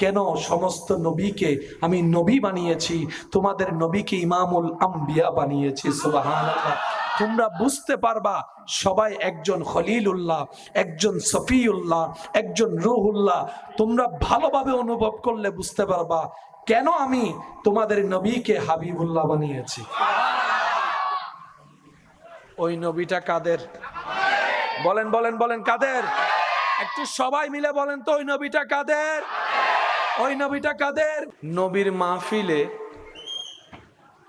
কেন সমস্ত নবীকে আমি নবী বানিয়েছি, তোমাদের নবীকে ইমামুল আম্বিয়া বানিয়েছি সুবহানাল্লাহ। তোমরা বুঝতে পারবা সবাই একজন খলিলুল্লাহ, একজন সফিউল্লাহ, একজন রুহুল্লাহ। তোমরা ভালোভাবে অনুভব করলে বুঝতে পারবা কেন আমি তোমাদের নবীকে হাবিবুল্লাহ বানিয়েছি। ওই নবীটা কাদের? বলেন বলেন বলেন, কাদের? একটু সবাই মিলে বলেন তো, ওই নবীটা কাদের? ওই নবীটা কাদের? নবীর মাহফিলে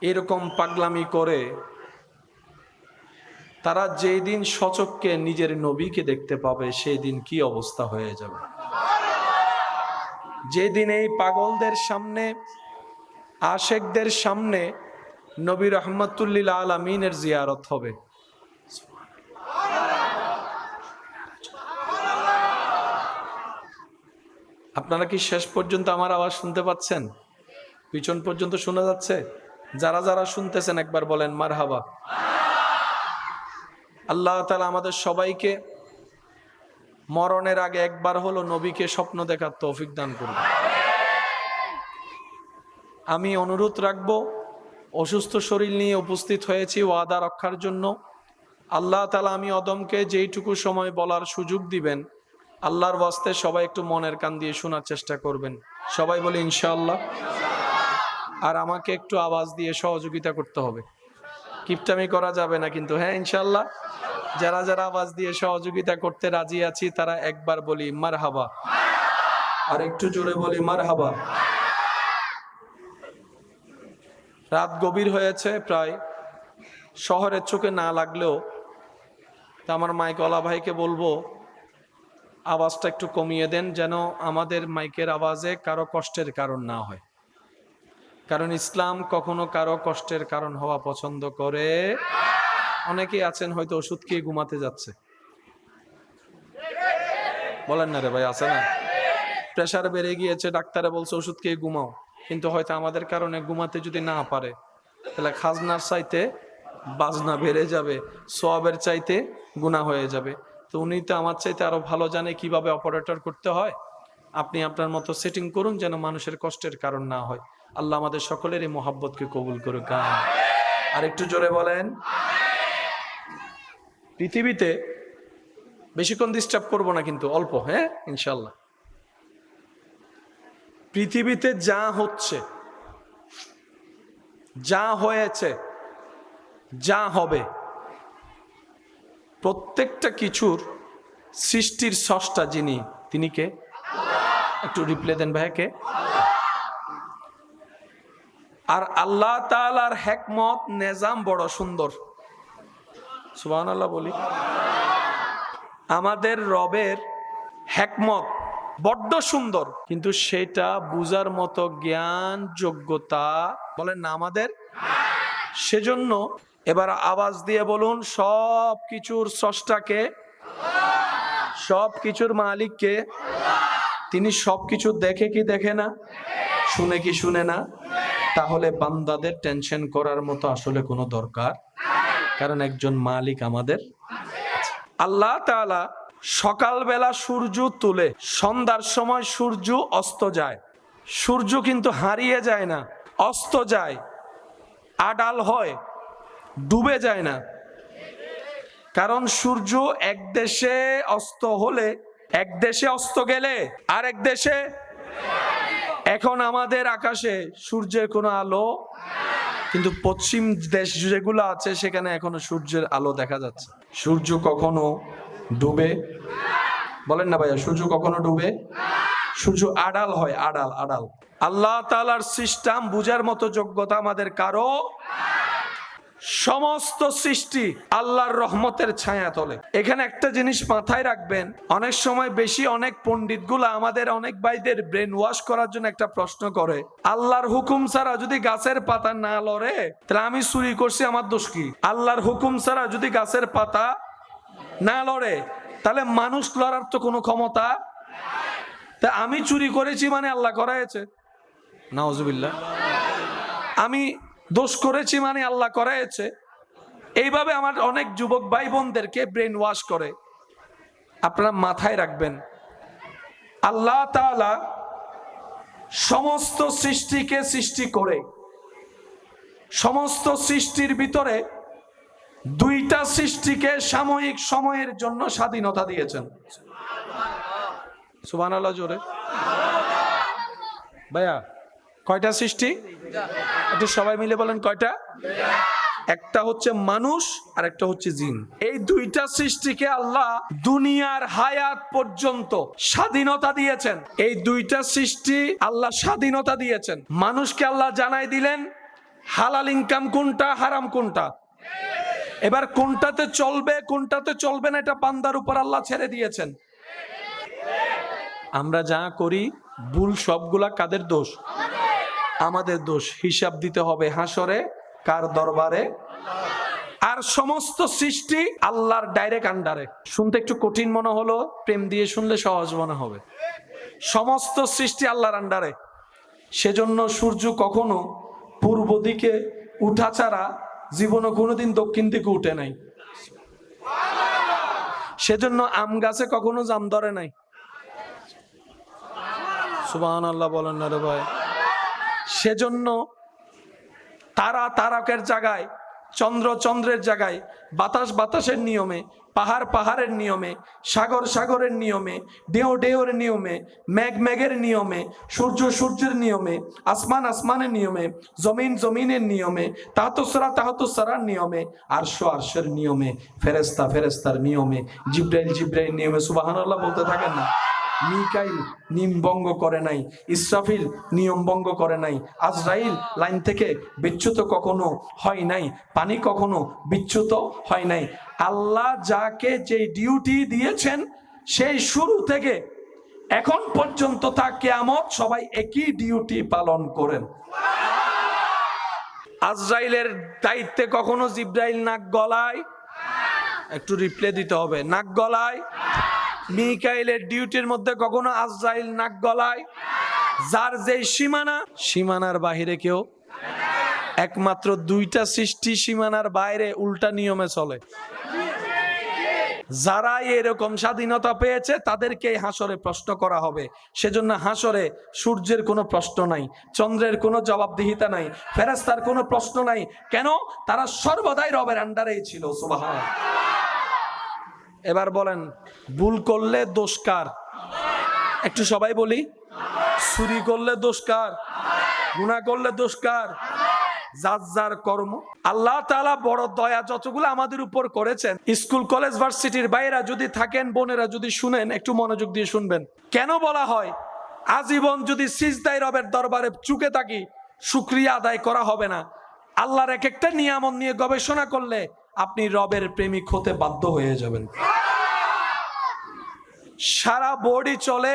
এরকম পাগলামি করে তারা যেই দিন সচক্ষে নিজের নবীকে দেখতে পাবে, সেই দিন কি অবস্থা হয়ে যাবে। যেদিন এই পাগলদের সামনে, আশেকদের সামনে নবী রাহমাতুল লিল আলামিনের জিয়ারত হবে। আপনারা কি শেষ পর্যন্ত আমার আওয়াজ শুনতে পাচ্ছেন? পিছন পর্যন্ত শোনা যাচ্ছে? যারা যারা শুনতেছেন একবার বলেন মারহাবা। আল্লাহ তাআলা আমাদের সবাইকে মরণের আগে একবার হলো নবীকে স্বপ্ন দেখার তৌফিক দান করুন। আমি অনুরোধ রাখবো, অসুস্থ শরীর নিয়ে উপস্থিত হয়েছি ওয়াদা রক্ষার জন্য। আল্লাহ তাআলা আমি অদমকে যেইটুকু সময় বলার সুযোগ দিবেন, আল্লাহর ওয়াস্তে সবাই একটু মনের কান দিয়ে শোনার চেষ্টা করবেন। সবাই বলি ইনশাআল্লাহ। আর আমাকে একটু আওয়াজ দিয়ে সহযোগিতা করতে হবে, কিপটামি করা যাবে না কিন্তু, হ্যাঁ ইনশাআল্লাহ। যারা যারা আওয়াজ দিয়ে সহযোগিতা করতে রাজি আছি তারা একবার বলি মারহাবা, আর একটু জোরে বলি মারহাবা। রাত গভীর হয়েছে প্রায়, শহরের চোখে না লাগলেও তা আমার মাইকওয়ালা ভাইকে বলবো আওয়াজটা একটু কমিয়ে দেন, যেন আমাদের মাইকের আওয়াজে কারো কষ্টের কারণ না হয়। কারণ ইসলাম কখনো কারো কষ্টের কারণ হওয়া পছন্দ করে। অনেকেই আছেন হয়তো ওষুধ খেয়ে ঘুমাতে যাচ্ছে, বলেন না রে ভাই, আছে না? প্রেশার বেড়ে গিয়েছে, ডাক্তারে বলছে ওষুধ খেয়ে ঘুমাও, কিন্তু হয়তো আমাদের কারণে ঘুমাতে যদি না পারে, তাহলে খাজনার চাইতে বাজনা বেড়ে যাবে, সওয়াবের চাইতে গুনাহ হয়ে যাবে। তো উনি তো আমার চাইতে আরো ভালো জানে কিভাবে অপারেটর করতে হয়। আপনি আপনার মতো সেটিং করুন যেন মানুষের কষ্টের কারণ না হয়। আল্লাহ আমাদের সকলের এই মোহাব্বতকে কবুল করুক। আর একটু জোরে বলেন। পৃথিবীতে বেশিক্ষণ ডিস্টার্ব করবো না কিন্তু, অল্প, হ্যাঁ ইনশাল্লাহ। পৃথিবীতে যা হচ্ছে, যা হয়েছে, যা হবে, প্রত্যেকটা কিছুর সৃষ্টির স্রষ্টা যিনি, তিনি কে? একটু রিপ্লে দেন ভাইকে। আর আল্লাহ তাআলার হিকমত নিজাম বড় সুন্দর, সুবহানাল্লাহ বলি। আমাদের রবের হিকমত বড্ড সুন্দর, কিন্তু সেটা বুঝার মতো জ্ঞান যোগ্যতা বলেন না আমাদের। সেজন্য এবার আওয়াজ দিয়ে বলুন, সব কিছুর স্রষ্টাকে, সব কিছুর মালিককে। তিনি সবকিছু দেখে কি দেখে না, শুনে কি শুনে না? তাহলে বান্দাদের টেনশন করার মতো আসলে কোনো দরকার, কারণ একজন মালিক আমাদের। আল্লাহ তাআলা সকালবেলা সূর্য তুলে, সন্ধ্যার সময় সূর্য অস্ত যায়। সূর্য কিন্তু হারিয়ে যায় না, অস্ত যায়, আড়াল হয়, ডুবে যায় না। কারণ সূর্য এক দেশে অস্ত হলে, এক দেশে অস্ত গেলে আরেক দেশে। এখন আমাদের আকাশে সূর্যের কোনো আলো, কিন্তু পশ্চিম দেশ যেগুলো আছে সেখানে এখনো সূর্যের আলো দেখা যাচ্ছে। সূর্য কখনো ডুবে, বলেন না ভাইয়া, সূর্য কখনো ডুবে? সূর্য আড়াল হয়, আড়াল আড়াল। আল্লাহ তাআলার সিস্টেম বুঝার মতো যোগ্যতা আমাদের কারো। সমস্ত সৃষ্টি আল্লাহর রহমতের ছায়া তলে। এখানে একটা জিনিস মাথায় রাখবেন, অনেক সময় বেশি অনেক পণ্ডিতগুলা আমাদের অনেক ভাইদের ব্রেন ওয়াশ করার জন্য একটা প্রশ্ন করে, আল্লাহর হুকুম ছাড়া যদি গাছের পাতা না লড়ে তাহলে আমি চুরি করছি, আমার দোষ কি? আল্লাহর হুকুম ছাড়া যদি গাছের পাতা না লড়ে তাহলে মানুষ লড়ার তো কোনো ক্ষমতা, তা আমি চুরি করেছি মানে আল্লাহ করাইছে, নাউজুবিল্লাহ। আমি দোষ করেছি মানে আল্লাহ করাইছে। এইভাবে আমার অনেক যুবক ভাই বোনদেরকে ব্রেন ওয়াশ করে। আপনারা মাথায় রাখবেন, আল্লাহ তাআলা সমস্ত সৃষ্টিকে সৃষ্টি করে সমস্ত সৃষ্টির ভিতরে দুইটা সৃষ্টিকে সাময়িক সময়ের জন্য স্বাধীনতা দিয়েছেন। সুবহানাল্লাহ জোরে। ভাইয়া কয়টা সৃষ্টি? একটু সবাই মিলে বলেন কয়টা? একটা হচ্ছে মানুষ আর একটা হচ্ছে জিন। এই দুইটা সৃষ্টিকে আল্লাহ দুনিয়ার হায়াত পর্যন্ত স্বাধীনতা দিয়েছেন। এই দুইটা সৃষ্টি আল্লাহ স্বাধীনতা দিয়েছেন। মানুষকে আল্লাহ জানাই দিলেন হালাল ইনকাম কোনটা, হারাম কোনটা। এবার কোনটাতে চলবে কোনটাতে চলবে না এটা বান্দার উপর আল্লাহ ছেড়ে দিয়েছেন। আমরা যা করি ভুল সবগুলা কাদের দোষ? আমাদের দোষ। হিসাব দিতে হবে হাসরে, কার দরবারে? আর সমস্ত সৃষ্টি আল্লাহর ডাইরেক্ট আন্ডারে। শুনতে একটু কঠিন মনে হলো, প্রেম দিয়ে শুনলে সহজ মনে হবে। সমস্ত সৃষ্টি আল্লাহর আন্ডারে। সেজন্য সূর্য কখনো পূর্ব দিকে উঠা ছাড়া জীবনে কোনোদিন দক্ষিণ দিকে উঠে নাই। সেজন্য আম গাছে কখনো জাম ধরে নাই। সুবহানাল্লাহ বলেন না রে ভাই। সেজন্য তারা তারকের জায়গায়, চন্দ্র চন্দ্রের জায়গায়, বাতাস বাতাসের নিয়মে, পাহাড় পাহাড়ের নিয়মে, সাগর সাগরের নিয়মে, ঢেউ ঢেউর নিয়মে, মেঘ মেঘের নিয়মে, সূর্য সূর্যের নিয়মে, আসমান আসমানের নিয়মে, জমিন জমিনের নিয়মে, তাহতুসরা তাহতুসরার নিয়মে, আরশ আরশের নিয়মে, ফেরেশতা ফেরেশতার নিয়মে, জিবরাইল জিবরাইল নিয়মে। সুবহানাল্লাহ বলতে থাকেন না। মিকাইল নিয়ম ভঙ্গ করে নাই, ইসরাফিল নিয়ম ভঙ্গ করে নাই, আজরাইল লাইন থেকে বিচ্যুত কখনো হয় নাই, পানি কখনো বিচ্যুত হয় নাই। আল্লাহ যাকে যে ডিউটি দিয়েছেন সেই শুরু থেকে এখন পর্যন্ত তা কিয়ামত সবাই একই ডিউটি পালন করেন। আজরাইলের দায়িত্বে কখনো জিবরাইল নাক গলায়, একটু রিপ্লে দিতে হবে, নাক গলায়। মিকাইলের ডিউটির মধ্যে কখনো আজরাইল নাক গলায়। যার যে সীমানা, সীমানার বাহিরে কেউ, একমাত্র দুইটা সৃষ্টি সীমানার বাইরে উল্টা নিয়মে চলে। যারা এরকম স্বাধীনতা পেয়েছে তাদেরকে হাসরে প্রশ্ন করা হবে। সেজন্য হাসরে সূর্যের কোনো প্রশ্ন নাই, চন্দ্রের কোনো জবাবদিহিতা নাই, ফেরেশতার কোনো প্রশ্ন নাই। কেন? তারা সর্বদাই রবের আন্ডারেই ছিল। সুবহানাল্লাহ। এবার বলেন, ভুল করলে দোষ কার? একটু সবাই বলি। চুরি করলে দোষ কার? গুনাহ করলে দোষ কার? যার যার কর্ম। আল্লাহ তাআলা বড় দয়া যতগুলো আমাদের উপর করেছেন। স্কুল কলেজ ভার্সিটির বাইরা যদি থাকেন, বোনেরা যদি শুনেন, একটু মনোযোগ দিয়ে শুনবেন। কেন বলা হয় আজীবন যদি সিজদায় রবের দরবারে চুকে থাকি শুকরিয়া আদায় করা হবে না? আল্লাহর এক একটা নিয়ামত নিয়ে গবেষণা করলে আপনি রবের প্রেমিক হতে বাধ্য হয়ে যাবেন। সারা বডি চলে,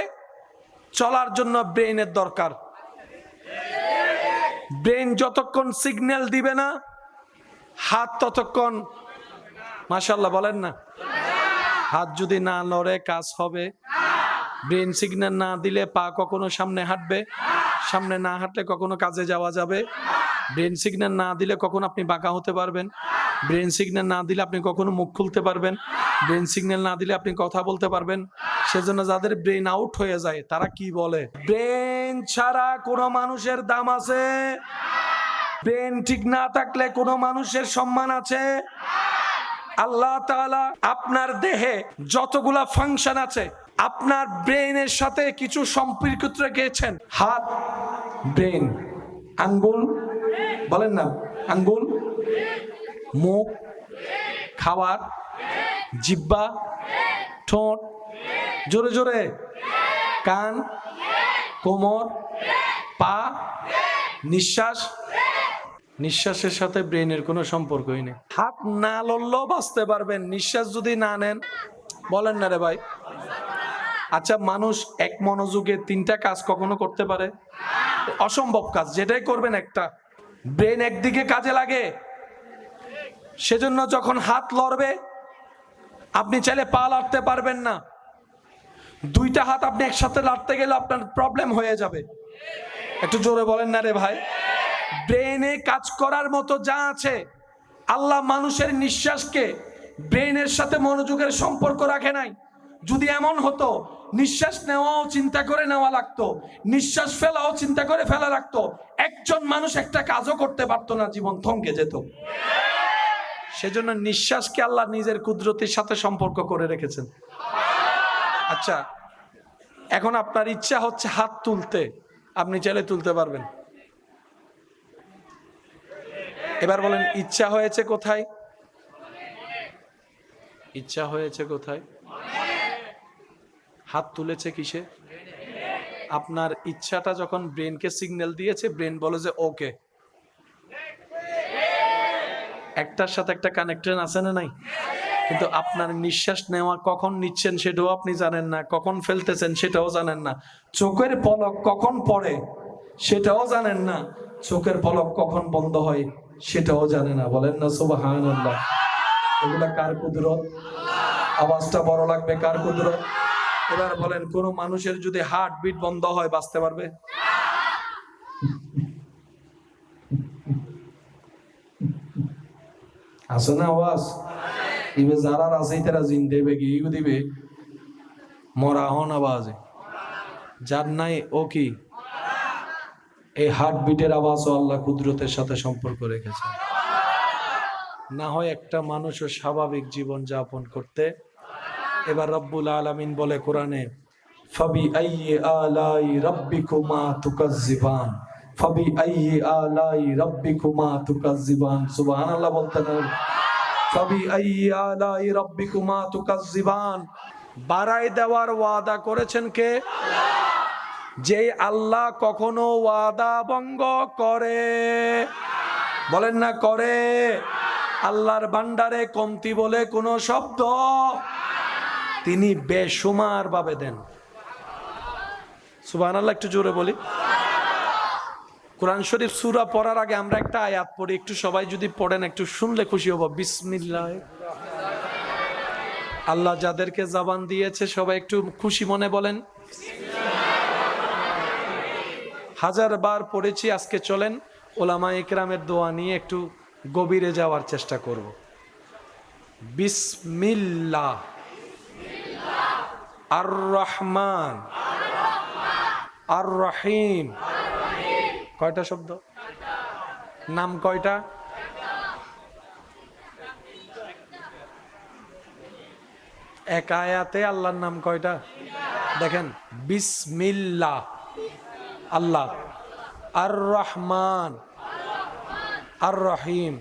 চলার জন্য ব্রেইনের দরকার। ব্রেন যতক্ষণ সিগন্যাল দিবে না, হাত ততক্ষণ, মাশাআল্লাহ বলেন না, হাত যদি না নড়ে কাজ হবে। ব্রেন সিগন্যাল না দিলে পা কখনো সামনে হাঁটবে, সামনে না হাঁটলে কখনো কাজে যাওয়া যাবে। ব্রেন সিগন্যাল না দিলে কখনো আপনি বাঁকা হতে পারবেন। ব্রেন সিগন্যাল না দিলে আপনি কখনো মুখ খুলতে পারবেন। ব্রেন সিগন্যাল না দিলে আপনি কথা বলতে পারবেন। সেজন্য যাদের ব্রেন আউট হয়ে যায় তারা কি বলে, ব্রেন ছাড়া কোনো মানুষের দাম আছে? ব্রেন ঠিক না থাকলে কোনো মানুষের সম্মান আছে? আল্লাহ তাআলা আপনার দেহে যতগুলা ফাংশন আছে আপনার ব্রেনের সাথে কিছু সম্পর্কিত রেখেছেন। হাত ব্রেন, আঙ্গুল বলেন না, আঙ্গুল, মুখ, খাবার, জিহ্বা, ঠোঁট, জোরে জোরে, কান, কোমর, পা, নিঃশ্বাস, নিঃশ্বাসের সাথে ব্রেনের কোনো সম্পর্কই নেই। হাত না লড়লেও বাঁচতে পারবেন, নিঃশ্বাস যদি না নেন। বলেন না রে ভাই? আচ্ছা, মানুষ এক মনোযোগে তিনটা কাজ কখনো করতে পারে? অসম্ভব কাজ। যেটাই করবেন একটা, ব্রেন একদিকে কাজে লাগে। সেজন্য যখন হাত লড়বে, আপনি চাইলে পা লাড়তে পারবেন না। দুইটা হাত আপনি একসাথে লাড়তে গেলে আপনার প্রবলেম হয়ে যাবে। একটু জোরে বলেন না রে ভাই? ব্রেনে কাজ করার মতো যা আছে, আল্লাহ মানুষের নিঃশ্বাসকে ব্রেনের সাথে মনোযোগের সম্পর্ক রাখে নাই। যদি এমন হতো নিঃশ্বাস নেওয়াও চিন্তা করে নেওয়া লাগতো, নিঃশ্বাস ফেলাও চিন্তা করে ফেলা লাগতো, একজন মানুষ একটা কাজও করতে পারতো না, জীবন থমকে যেত। সেজন্য নিঃশ্বাসকে আল্লাহ নিজের কুদরতির সাথে সম্পর্ক করে রেখেছেন। আচ্ছা, এখন আপনার ইচ্ছা হচ্ছে হাত তুলতে, আপনি চাইলে তুলতে পারবেন। এবার বলেন, ইচ্ছা হয়েছে কোথায়? ইচ্ছা হয়েছে কোথায়? হাত তুলেছে কিসে? আপনার ইচ্ছাটা যখন ব্রেনকে সিগন্যাল দিয়েছে, ব্রেন বলে যে ওকে। একটার সাথে একটা কানেকশন আছে না নাই? কিন্তু আপনার নিঃশ্বাস নেওয়া কখন নিচ্ছেন সেটাও আপনি জানেন না, কখন ফেলতেছেন সেটাও জানেন না, চোখের পলক কখন পড়ে সেটাও জানেন না, চোখের পলক কখন বন্ধ হয় সেটাও জানে না। বলেন না সুবহানাল্লাহ? এগুলা কার কুদরত? আওয়াজটা বড় লাগবে, কার কুদরত? এবার বলেন, কোন মানুষের যদি হার্ট বিট বন্ধ হয় বাঁচতে পারবে? আছে না আওয়াজ? ইবে যারা আছে তারা জিন দেবে কি দিবে, মরা হন আওয়াজে। যার নাই ও কি? এই হার্ট বিটের আওয়াজও আল্লাহ কুদরতের সাথে সম্পর্ক রেখেছে। না হয় একটা মানুষও স্বাভাবিক জীবন যাপন করতে। এবার রব্বুল আলামিন বলে কোরআনে, ফাবি আইয়ি আলাই রাব্বিকুমা তুকাজ্জিবান, ফাবি আইয়ি আলাই রাব্বিকুমা তুকাজ্জিবান। সুবহানাল্লাহ বলতে না? ফাবি আইয়ি আলাই রাব্বিকুমা তুকাজ্জিবান। বাড়াই দেওয়ার ওয়াদা করেছেন কে? যে আল্লাহ কখনো ওয়াদা ভঙ্গ করে? বলেন না করে? আল্লাহর ভান্ডারে কমতি বলে কোনো শব্দ, তিনি বেশুমার ভাবে দেন। সুবহানাল্লাহ, একটু জোরে বলি। কোরআন শরীফ সূরা পড়ার আগে আমরা একটা আয়াত পড়ি, একটু সবাই যদি পড়েন একটু শুনলে খুশি হব। বিসমিল্লাহ। আল্লাহ যাদেরকে জবান দিয়েছে সবাই একটু খুশি মনে বলেন। হাজার বার পড়েছি, আজকে চলেন ওলামা ইকরামের দোয়া নিয়ে একটু গভীরে যাওয়ার চেষ্টা করব। বিসমিল্লাহ আর রহমান আর রহিম। কয়টা শব্দ? নাম কয়টা? এক আয়াতে আল্লাহর নাম কয়টা? দেখেন, বিসমিল্লাহ আল্লাহ, আর রহমান আর রহিম।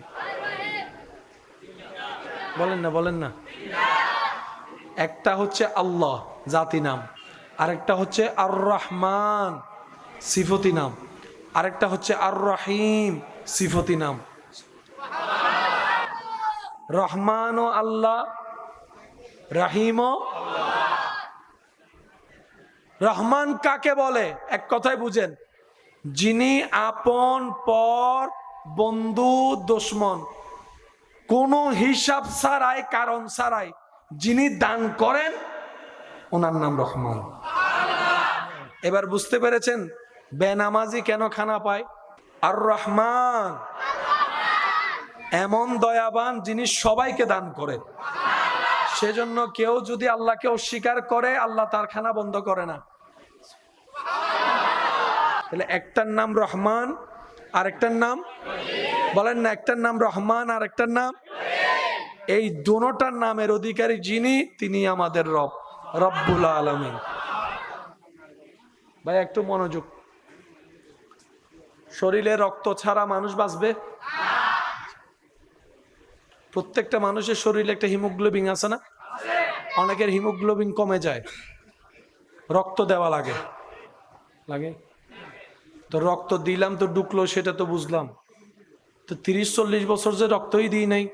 বলেন না, বলেন না। একটা হচ্ছে আল্লাহ জাতি নাম, আরেকটা হচ্ছে আর রহমান সিফতি নাম, আরেকটা হচ্ছে আর রহিম সিফতি নাম। রহমান ও আল্লাহ, রহিম ও। রহমান কাকে বলে? এক কথায় বুঝেন, যিনি আপন পর বন্ধু দুশমন কোনো হিসাব ছাড়াই কারণ ছাড়াই যিনি দান করেন ওনার নাম রহমান। এবার বুঝতে পেরেছেন বেনামাজি কেন খানা পায়? আর রহমান এমন দয়াবান যিনি সবাইকে দান করে। সেজন্য কেউ যদি আল্লাহকে অস্বীকার করে আল্লাহ তার খানা বন্ধ করে না। তাহলে একটার নাম রহমান আর একটার নাম, বলেন না, একটার নাম রহমান আর একটার নাম, এই দুটোটার নামের অধিকারী যিনি, তিনি আমাদের রব, রব্বুল আলামিন। ভাই একটু মনোযোগ। শরীরে রক্ত ছাড়া মানুষ বাঁচবে? প্রত্যেকটা মানুষের শরীরে একটা হিমোগ্লোবিন আছে না? অনেকের হিমোগ্লোবিন কমে যায়, রক্ত দেওয়া লাগে। লাগে তো রক্ত দিলাম তো ঢুকলো সেটা তো বুঝলাম, তো 30-40 বছর যে রক্তই দিই নাই,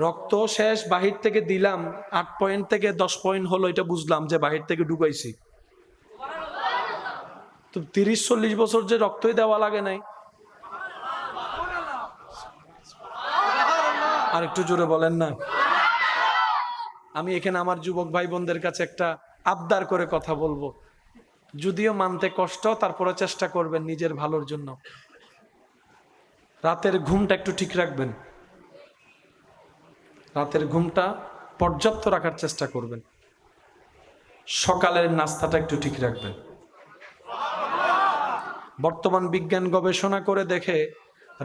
রক্ত শেষ বাহির থেকে দিলাম, 8 পয়েন্ট থেকে 10 পয়েন্ট হলো, এটা বুঝলাম যে বাহির থেকে ঢুকাইছি। তো 30-40 বছর যে রক্তই দেওয়া লাগে নাই। আর একটু জোরে বলেন না। আমি এখানে আমার যুবক ভাই বোনদের কাছে একটা আবদার করে কথা বলবো, যদিও মানতে কষ্ট, তারপরে চেষ্টা করবেন নিজের ভালোর জন্য। রাতের ঘুমটা একটু ঠিক রাখবেন, রাতের ঘুমটা পর্যাপ্ত রাখার চেষ্টা করবেন। সকালের নাস্তাটা একটু ঠিক রাখবেন। বর্তমান বিজ্ঞান গবেষণা করে দেখে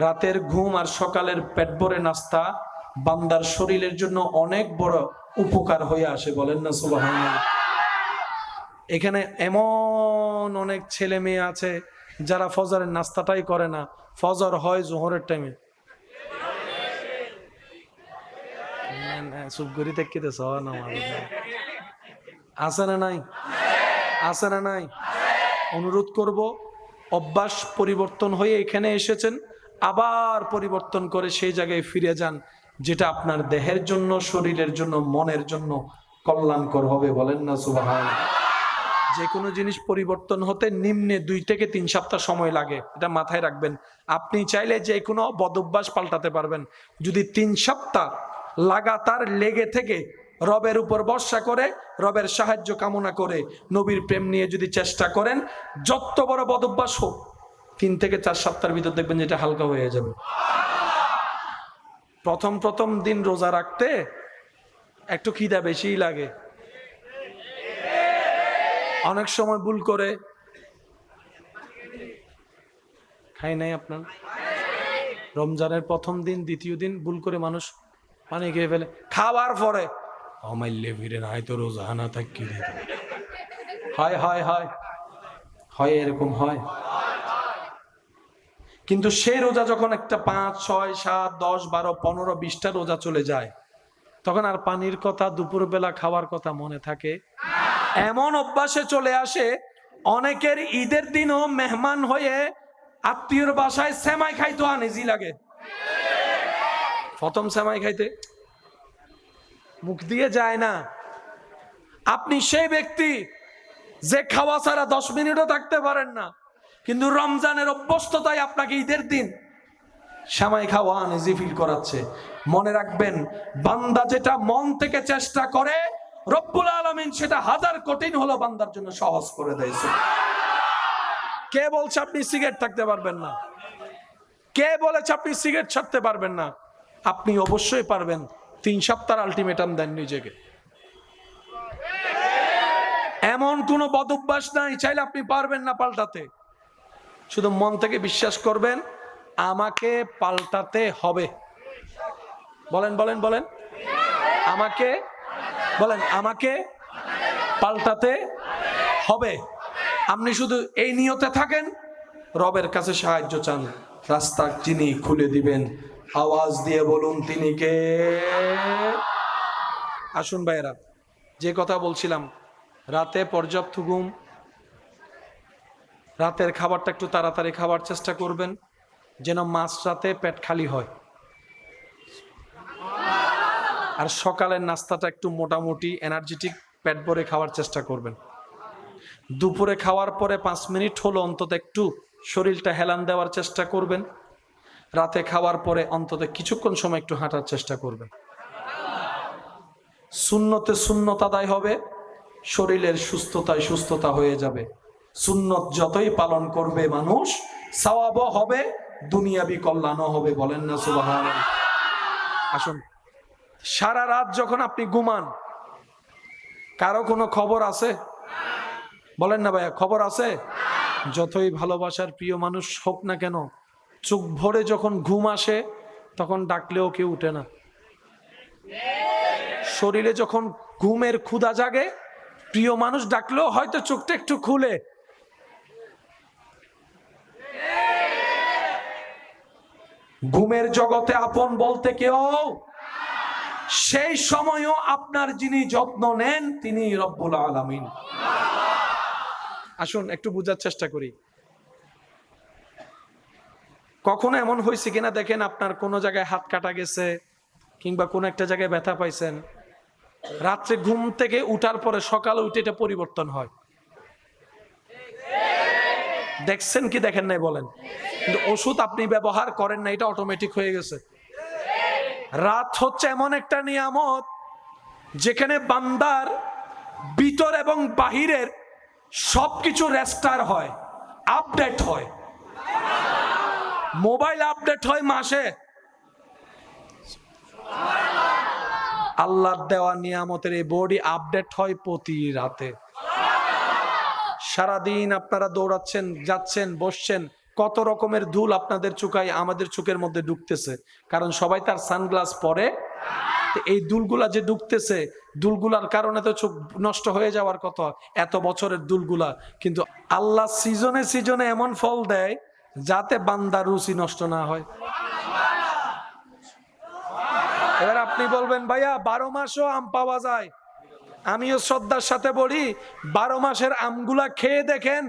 রাতের ঘুম আর সকালের পেট ভরে নাস্তা বান্দার শরীরের জন্য অনেক বড় উপকার হয়ে আসে। বলেন না সুবহানাল্লাহ। এখানে এমন অনেক ছেলে মেয়ে আছে যারা ফজরের নাস্তাটাই করে না, ফজর হয় জোহরের টাইমে। আছে না নাই? আছে না নাই? অনুরোধ করব, অভ্যাস পরিবর্তন হয়ে এখানে এসেছেন, আবার পরিবর্তন করে সেই জায়গায় ফিরে যান যেটা আপনার দেহের জন্য, শরীরের জন্য, মনের জন্য কল্যাণকর হবে। বলেন না সুবহানাল্লাহ। যে কোনো জিনিস পরিবর্তন হতে নিম্নে 2 থেকে 3 সপ্তাহ সময় লাগে, এটা মাথায় রাখবেন। আপনি চাইলে যে কোনো বদঅভ্যাস পাল্টাতে পারবেন, যদি 3 সপ্তাহ লাগাতার লেগে থেকে রবের উপর ভরসা করে, রবের সাহায্য কামনা করে, নবীর প্রেম নিয়ে যদি চেষ্টা করেন, যত বড় বদঅভ্যাস হোক 3 থেকে 4 সপ্তাহের ভিতর দেখবেন যেটা হালকা হয়ে যাবে। প্রথম দিন রোজা রাখতে একটু খিদা বেশিই লাগে, অনেক সময় ভুল করে খাই নাই। আপনার রমজানের প্রথম দিন, দ্বিতীয় দিন ভুল করে মানুষ পানি খেয়ে ফেলে, খাওয়ার পরে অমাইলে ফিরে না, হয়তো রোজা না থাকি। হয় হয় হয় হয়, এরকম হয়। কিন্তু সেই রোজা যখন একটা 5, 6, 7, 10, 12, 15, 20টা রোজা চলে যায়, তখন আর পানির কথা, দুপুরবেলা খাওয়ার কথা মনে থাকে? এমন অভ্যাসে চলে আসে অনেকের ঈদের দিনও মেহমান হয়ে আত্মীয়র বাসায় সেমাই খাইতে আনইজি লাগে। প্রথম সেমাই খাইতে মুখ দিয়ে যায় না। আপনি সেই ব্যক্তি যে খাওয়া ছাড়া 10 মিনিটও থাকতে পারেন না, কিন্তু রমজানের অভ্যস্ততাই আপনাকে ঈদের দিন সেমাই খাওয়া আনইজি ফিল করাচ্ছে। মনে রাখবেন, বান্দা যেটা মন থেকে চেষ্টা করে, রব্বুল আলামিন সেটা হাজার কঠিন হলো বান্দার জন্য সহজ করে দেয়। কে বলছে আপনি সিগারেট থাকতে পারবেন না? কে বলেছে আপনি সিগারেট ছাড়তে পারবেন না? আপনি অবশ্যই পারবেন। 3 সপ্তাহ আলটিমেটাম দেন নিজেকে। এমন কোনো বদঅভ্যাস নাই চাইলে আপনি পারবেন না পাল্টাতে। শুধু মন থেকে বিশ্বাস করবেন, আমাকে পাল্টাতে হবে। বলেন বলেন বলেন, আমাকে বলেন, আমাকে পাল্টাতে হবে। আপনি শুধু এই নিয়তে থাকেন, রবের কাছে সাহায্য চান, রাস্তা যিনি খুলে দিবেন। আওয়াজ দিয়ে বলুন, তিনি কে? আসুন ভাইরা, যে কথা বলছিলাম, রাতে পর্যাপ্ত ঘুম, রাতের খাবারটা একটু তাড়াতাড়ি খাবার চেষ্টা করবেন, যেন মাঝরাতে পেট খালি হয়। আর সকালের নাস্তাটা একটু মোটামুটি এনার্জেটিক পেট ভরে খাওয়ার চেষ্টা করবেন। দুপুরে খাওয়ার পরে 5 মিনিট হলো অন্তত একটু শরীরটা হেলান দেওয়ার চেষ্টা করবেন। রাতে খাওয়ার পরে অন্তত কিছুক্ষণ সময় একটু হাঁটার চেষ্টা করবেন। সুন্নতে সুন্নত আদায় হবে, শরীরের সুস্থতায় সুস্থতা হয়ে যাবে। সুন্নত যতই পালন করবে মানুষ, সওয়াবও হবে, দুনিয়াবি কল্যাণও হবে। বলেন না সুবহানাল্লাহ। আসুন, সারা রাত যখন আপনি ঘুমান, কারো কোনো খবর আছে? বলেন না ভাইয়া, খবর আছে? যতই ভালোবাসার প্রিয় মানুষ হোক না কেন, চোখ ভরে যখন ঘুম আসে তখন ডাকলেও কেউ উঠে না। শরীরে যখন ঘুমের ক্ষুধা জাগে, প্রিয় মানুষ ডাকলেও হয়তো চোখটা একটু খুলে। ঘুমের জগতে আপন বলতে কেউ, সেই সময়ও আপনার যিনি যত্ন নেন তিনি রব্বুল আলামিন। আসুন একটু বোঝার চেষ্টা করি। কখনো এমন হয়েছে কিনা দেখেন, আপনার কোনো জায়গায় হাত কাটা গেছে কিংবা কোনো একটা জায়গায় ব্যথা পাইছেন, রাত্রে ঘুম থেকে উঠার পরে সকালে উঠে এটা পরিবর্তন হয়। দেখছেন কি দেখেন নাই বলেন? কিন্তু ওষুধ আপনি ব্যবহার করেন না, এটা অটোমেটিক হয়ে গেছে। রাত হচ্ছে এমন একটা নিয়ামত যেখানে বান্দার ভিতর এবং বাহিরের সবকিছু রেস্টার হয়, আপডেট হয়। মোবাইল আপডেট হয় মাসে, আল্লাহর দেওয়া নিয়ামতের এই বডি আপডেট হয় প্রতি রাতে। সারাদিন আপনারা দৌড়াচ্ছেন, যাচ্ছেন, বসছেন, কত রকমের ধুল আপনাদের চোখায় আমাদের চোখের মধ্যে ঢুকতেছে, কারণ সবাই তার সানগ্লাস পরে। এই দুলগুলা যে ঢুকতেছে, দুলগুলার কারণে তো চোখ নষ্ট হয়ে যাওয়ার কথা, এত বছরের দুলগুলা। কিন্তু আল্লাহ সিজনে সিজনে এমন ফল দেয় যাতে বান্দার রুচি নষ্ট না হয়। এবার আপনি বলবেন ভাইয়া 12 মাসও আম পাওয়া যায়। আমিও শ্রদ্ধার সাথে বলি, 12 মাসের আমগুলা খেয়ে দেখেন,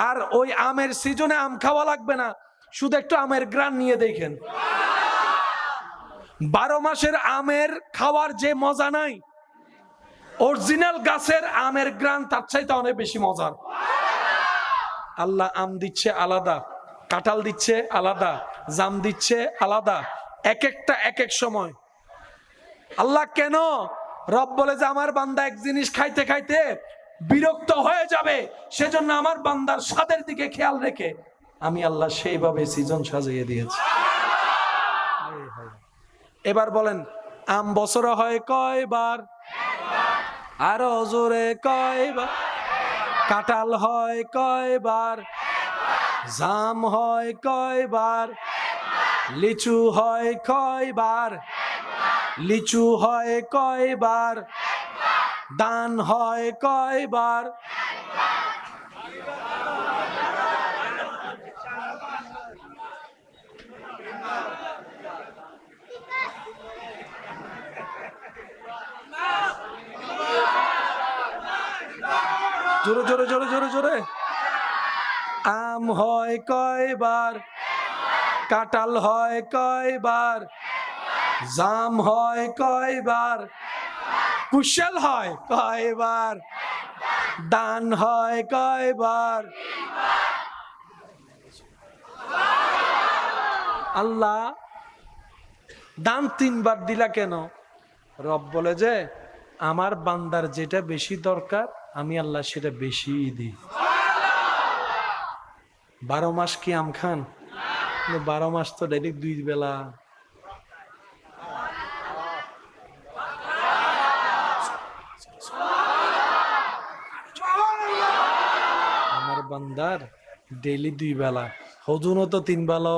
আর ওই আমের সিজনে আম খাওয়া লাগবে না, শুধু একটু আমের গ্রান নিয়ে দেখেন। 12 মাসের আমের খাওয়ার যে মজা নাই, অরিজিনাল গাছের আমের গ্রান তার চাইতে অনেক বেশি মজার। আল্লাহ আম দিচ্ছে আলাদা, কাঁঠাল দিচ্ছে আলাদা, জাম দিচ্ছে আলাদা, এক একটা এক এক সময়। আল্লাহ কেন? রব বলে যে আমার বান্দা এক জিনিস খাইতে খাইতে বিরক্ত হয়ে যাবে, সেজন্য আমার বান্দার স্বাদের দিকে খেয়াল রেখে আমি আল্লাহ সেইভাবে সিজন সাজিয়ে দিয়েছি। এবার বলেন, আম বছরে হয় কয়বার? আরো জোরে কয়বার? কাঁঠাল হয় কয়বার? জাম হয় কয়বার? লিচু হয় কয়বার? লিচু হয় কয়বার? দান হয় কয়বার? জোরে জোরে জোরে জোরে জোরে। আম হয় কয়বার? কাঁঠাল হয় কয়বার? জাম হয় কয়বার? কুশল হয় কয়বার? দান হয় কয়বার? আল্লাহ দান 3 বার দিলা কেন? রব বলে যে আমার বান্দার যেটা বেশি দরকার আমি আল্লাহ সেটা বেশি দিই। 12 মাস কি আম খান? 12 মাস তো ডাইরেক্ট 2 বেলা। আমার বান্দার ডেইলি 2 বেলা, হজুনও তো 3 বেলা।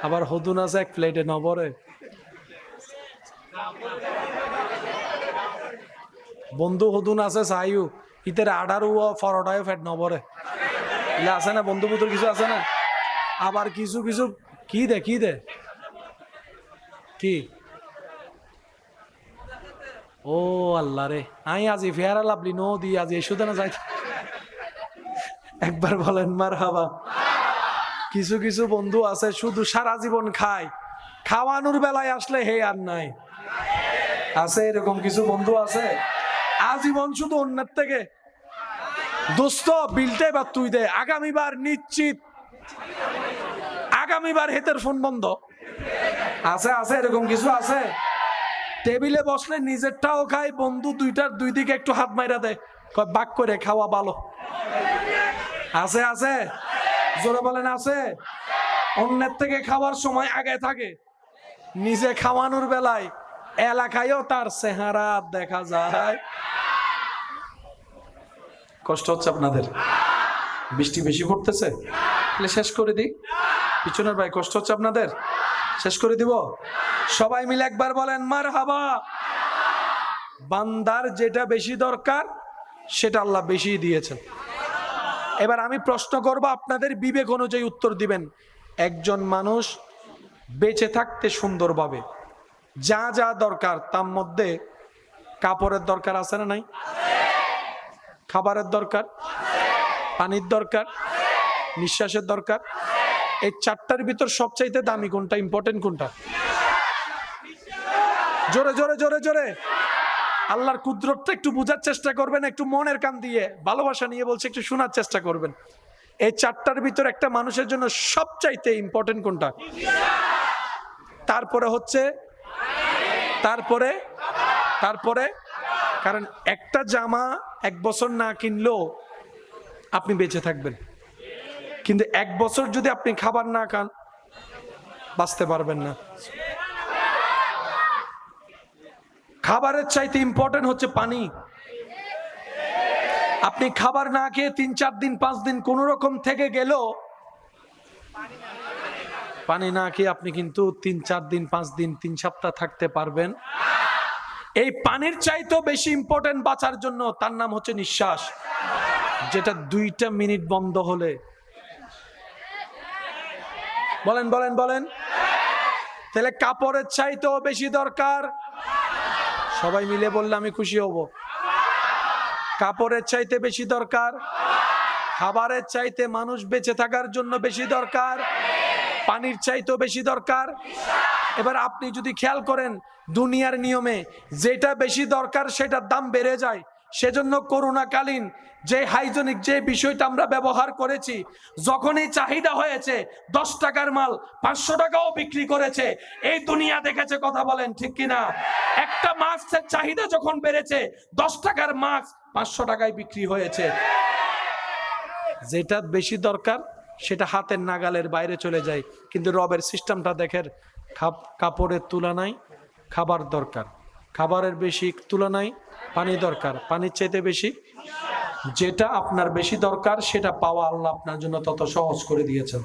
আবার হদুন আছে 1 প্লেটে নবরে। বন্ধু হদুন আছে চাইও ইতের আডারু পরোটায় ফেট নবরে আছে না, বন্ধু বুধুর কিছু আছে না। আবার কিছু কিছু কি দে কি ও আল্লাহ রে, আই আজি ফেয়ারা লাভলি নো দি আজি এই সুদানা যাই। একবার বলেন মারহাবা। কিছু কিছু বন্ধু আছে শুধু সারা জীবন খায়, খাওয়ানোর বেলায় আসলে হে আর নাই। আছে এরকম কিছু বন্ধু আছে, আজীবন শুধু অন্যের থেকে দোস্ত বিলটে বা তুই দে, আগামীবার নিশ্চিত, আগামীবার হেতের ফোন বন্ধ। আছে আছে এরকম কিছু আছে। টেবিলে বসলে নিজেরটাও খায়, বন্ধু দুইটার 2 দিকে একটু হাত মাইরা দেয়, বাক করে খাওয়া ভালো। আছে আছে, জোরে বলেন আছে। অন্যের থেকে খাওয়ার সময় আগে থাকে, নিজে খাওয়ানোর বেলায় এলাকায়ও তার চেহারা দেখা যায়। কষ্ট হচ্ছে আপনাদের? বৃষ্টি বেশি পড়তেছে, তাহলে শেষ করে দিই। পিছনের ভাই কষ্ট হচ্ছে আপনাদের? শেষ করে দিব। সবাই মিলে একবার বলেন মারহাবা। বান্দার যেটা বেশি দরকার সেটা আল্লাহ বেশি দিয়েছেন। এবার আমি প্রশ্ন করব, আপনাদের বিবেক অনুযায়ী উত্তর দিবেন। একজন মানুষ বেঁচে থাকতে সুন্দরভাবে যা যা দরকার, তার মধ্যে কাপড়ের দরকার আছে না নাই? খাবারের দরকার, পানির দরকার, নিঃশ্বাসের দরকার। এই চারটার ভিতর সবচাইতে দামি কোনটা, ইম্পর্টেন্ট কোনটা? জোরে জোরে জোরে জোরে আল্লাহর কুদরতটা একটু বোঝার চেষ্টা করবেন, একটু মনের কান দিয়ে ভালোবাসা নিয়ে বলছে, একটু শোনার চেষ্টা করবেন। এই চারটার ভিতর একটা মানুষের জন্য সবচাইতে ইম্পর্টেন্ট কোনটা? তারপরে হচ্ছে তারপরে কারণ একটা জামা 1 বছর না কিনলেও আপনি বেঁচে থাকবেন, কিন্তু 1 বছর যদি আপনি খাবার না খান বাঁচতে পারবেন না। খাবারের চাইতে ইম্পর্টেন্ট হচ্ছে পানি। আপনি খাবার না খেয়ে 3-4 দিন 5 দিন কোন রকম থেকে গেল, পানি না খেয়ে আপনি কিন্তু 3-4 দিন 5 দিন 3 সপ্তাহ থাকতে পারবেন। এই পানির চাইতেও বেশি ইম্পর্টেন্ট বাঁচার জন্য, তার নাম হচ্ছে নিঃশ্বাস, যেটা 2টা মিনিট বন্ধ হলে, বলেন বলেন বলেন, তাহলে কাপড়ের চাইতেও বেশি দরকার। সবাই মিলে বললে আমি খুশি হব। কাপড়ের চাইতে বেশি দরকার, খাবারের চাইতে মানুষ বেঁচে থাকার জন্য বেশি দরকার, পানির চাইতেও বেশি দরকার। এবার আপনি যদি খেয়াল করেন, দুনিয়ার নিয়মে যেটা বেশি দরকার সেটার দাম বেড়ে যায়। সেজন্য করোনাকালীন যে হাইজেনিক যে বিষয়টা আমরা ব্যবহার করেছি, যখনই চাহিদা হয়েছে 10 টাকার মাল 500 টাকাও বিক্রি করেছে। এই দুনিয়া দেখেছে, কথা বলেন ঠিক কিনা? একটা মাস্কের চাহিদা যখন বেড়েছে, 10 টাকার মাস্ক 500 টাকায় বিক্রি হয়েছে। যেটা বেশি দরকার সেটা হাতের নাগালের বাইরে চলে যায়। কিন্তু রবের সিস্টেমটা দেখেন, কাপড়ের তুলনায় খাবার দরকার, খাবারের বেশি তুলনায় পানি দরকার, পানির চাইতে বেশি। যেটা আপনার বেশি দরকার সেটা পাওয়া আল্লাহ আপনার জন্য তত সহজ করে দিয়েছেন।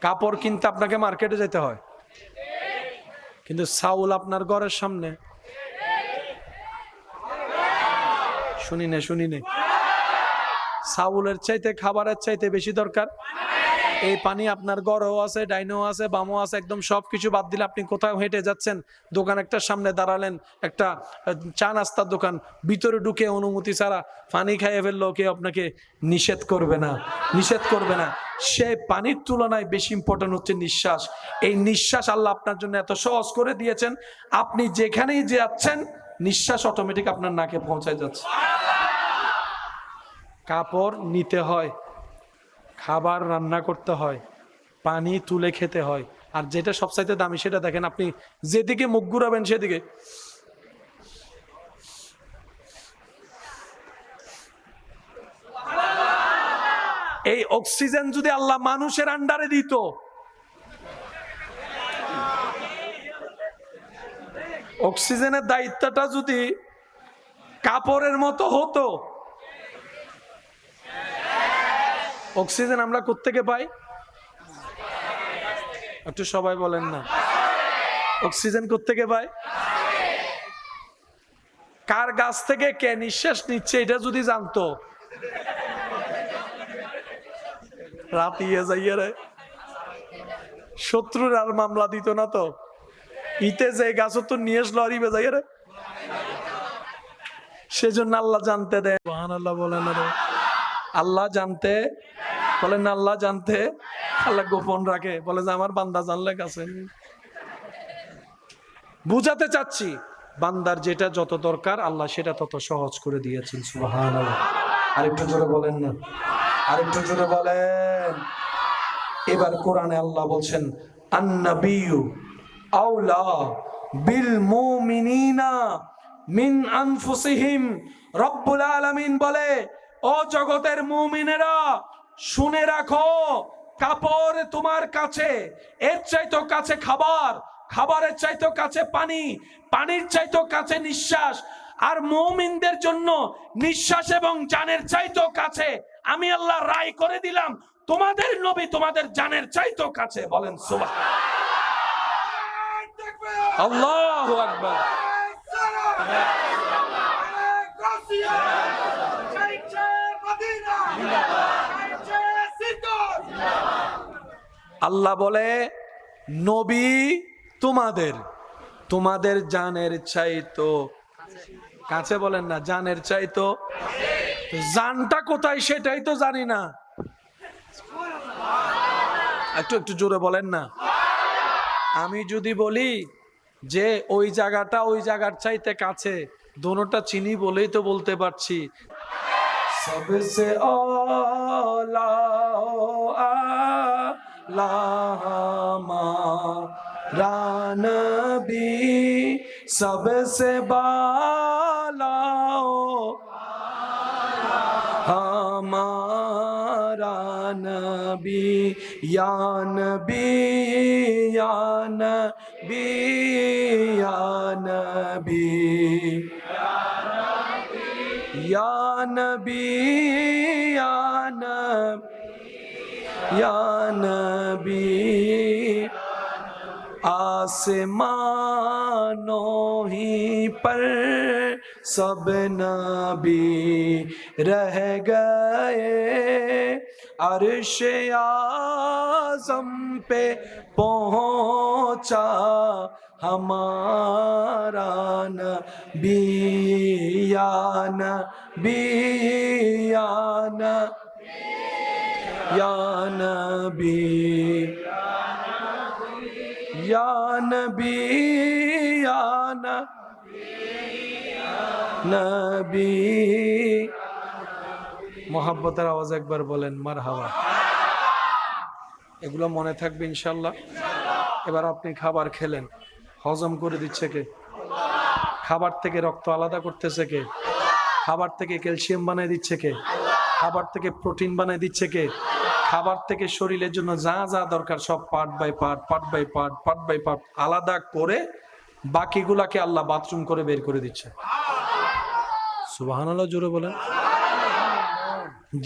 কাপড় কিনতে আপনাকে মার্কেটে যেতে হয়, কিন্তু চাউল আপনার ঘরের সামনে। শুনি নে চাউলের চাইতে খাবারের চাইতে বেশি দরকার। এই পানি আপনার গড়েও আছে, ডাইনেও আছে, বামও আছে, একদম সবকিছু বাদ দিলে আপনি কোথাও হেঁটে যাচ্ছেন, দোকান একটার সামনে দাঁড়ালেন, একটা চা নাস্তার দোকান, ভিতরে ঢুকে অনুমতি ছাড়া পানি খাইয়ে ফেললেও কেউ আপনাকে নিষেধ করবে না। সে পানির তুলনায় বেশি ইম্পর্টেন্ট হচ্ছে নিঃশ্বাস। এই নিঃশ্বাস আল্লাহ আপনার জন্য এত সহজ করে দিয়েছেন, আপনি যেখানেই যাচ্ছেন নিঃশ্বাস অটোমেটিক আপনার নাকে পৌঁছায় যাচ্ছে। কাপড় নিতে হয়, খাবার রান্না করতে হয়, পানি তুলে খেতে হয়, আর যেটা সবচাইতে দামি সেটা দেখেন, আপনি যেদিকে মুখ ঘুরাবেন সেদিকে এই অক্সিজেন যদি আল্লাহ মানুষের আন্ডারে দিত, অক্সিজেনের দায়িত্বটা যদি কাপড়ের মতো হতো। অক্সিজেন আমরা কোত্থেকে পাই? একটু সবাই বলেন না, অক্সিজেন কোত্থেকে পাই? কার গাছ থেকে কে নিঃশ্বাস নিচ্ছে এটা যদি জানতো, রাতিয়ে যাইয়ে রে শত্রুর আর মামলা দিত না তো। ইতে যে গাছ তো নিয়ে আসলো আর ইবে যাইয়ে রে। সেজন্য আল্লাহ জানতে দেয়। সুবহানাল্লাহ বলেন না রে। আল্লাহ জানতে বলেন না, আল্লাহ জানতে, আল্লাহ গোপন রাখে, বলে যে আমার বান্দা জানলে কাছে। বুঝাতে চাচ্ছি, বান্দার যেটা যত দরকার আল্লাহ সেটা তত সহজ করে দিয়েছেন। সুবহানাল্লাহ। আরেকটু জোরে বলেন না, আরেকটু জোরে বলেন। এবার কোরআনে আল্লাহ বলছেন, আন-নাবিয়্যু আওলা বিল মুমিনিনা মিন আনফুসিহিম। রব্বুল আলামিন বলে, ও জগতের মুমিনেরা শুনে রাখো, কাপড় তোমার কাছে, এর চাইতো কাছে খাবার, খাবারের চাইতো কাছে পানি, পানির চাইতো কাছে নিঃশ্বাস, আর মুমিনদের জন্য নিঃশ্বাস এবং জানের চাইতো কাছে আমি আল্লাহ রায় করে দিলাম, তোমাদের নবী তোমাদের জানের চাইতো কাছে। বলেন সুবহানাল্লাহ। আল্লাহু আকবার। আল্লাহ বলে, নবী তোমাদের জানের চাইতো কাছে। বলেন না, জানের চাইতো। জানটা কোথায় সেটাই তো জানি না। একটু একটু জোরে বলেন না। আমি যদি বলি যে ওই জায়গাটা ওই জায়গার চাইতে কাছে, দোনোটা চিনি বলেই তো বলতে পারছি। सबसे औला आला हमारा नबी, सबसे बाला हमारा नबी, या नबी या नबी या नबी या नबी या नबी या नबी। आसमानों ही पर सब नबी रह गए, अर्श आज़म पे पहुंचा हमारा नबी, या नबी या नबी या नबी या नबी या नबी। मोहब्बतेर आवाज একবার বলেন মারহাবা। এগুলো মনে থাকবে ইনশাআল্লাহ। এবার আপনি খাবার খেলেন, হজম করে দিচ্ছে কে? খাবার থেকে রক্ত আলাদা করতেছে কে? খাবার থেকে ক্যালসিয়াম বানিয়ে দিচ্ছে কে? খাবার থেকে প্রোটিন বানিয়ে দিচ্ছে কে? খাবার থেকে শরীরের জন্য যা যা দরকার সব পার্ট বাই পার্ট আলাদা করে বাকিগুলাকে আল্লাহ বাথরুম করে বের করে দিচ্ছে। সুবহানাল্লাহ জোরে বলেন।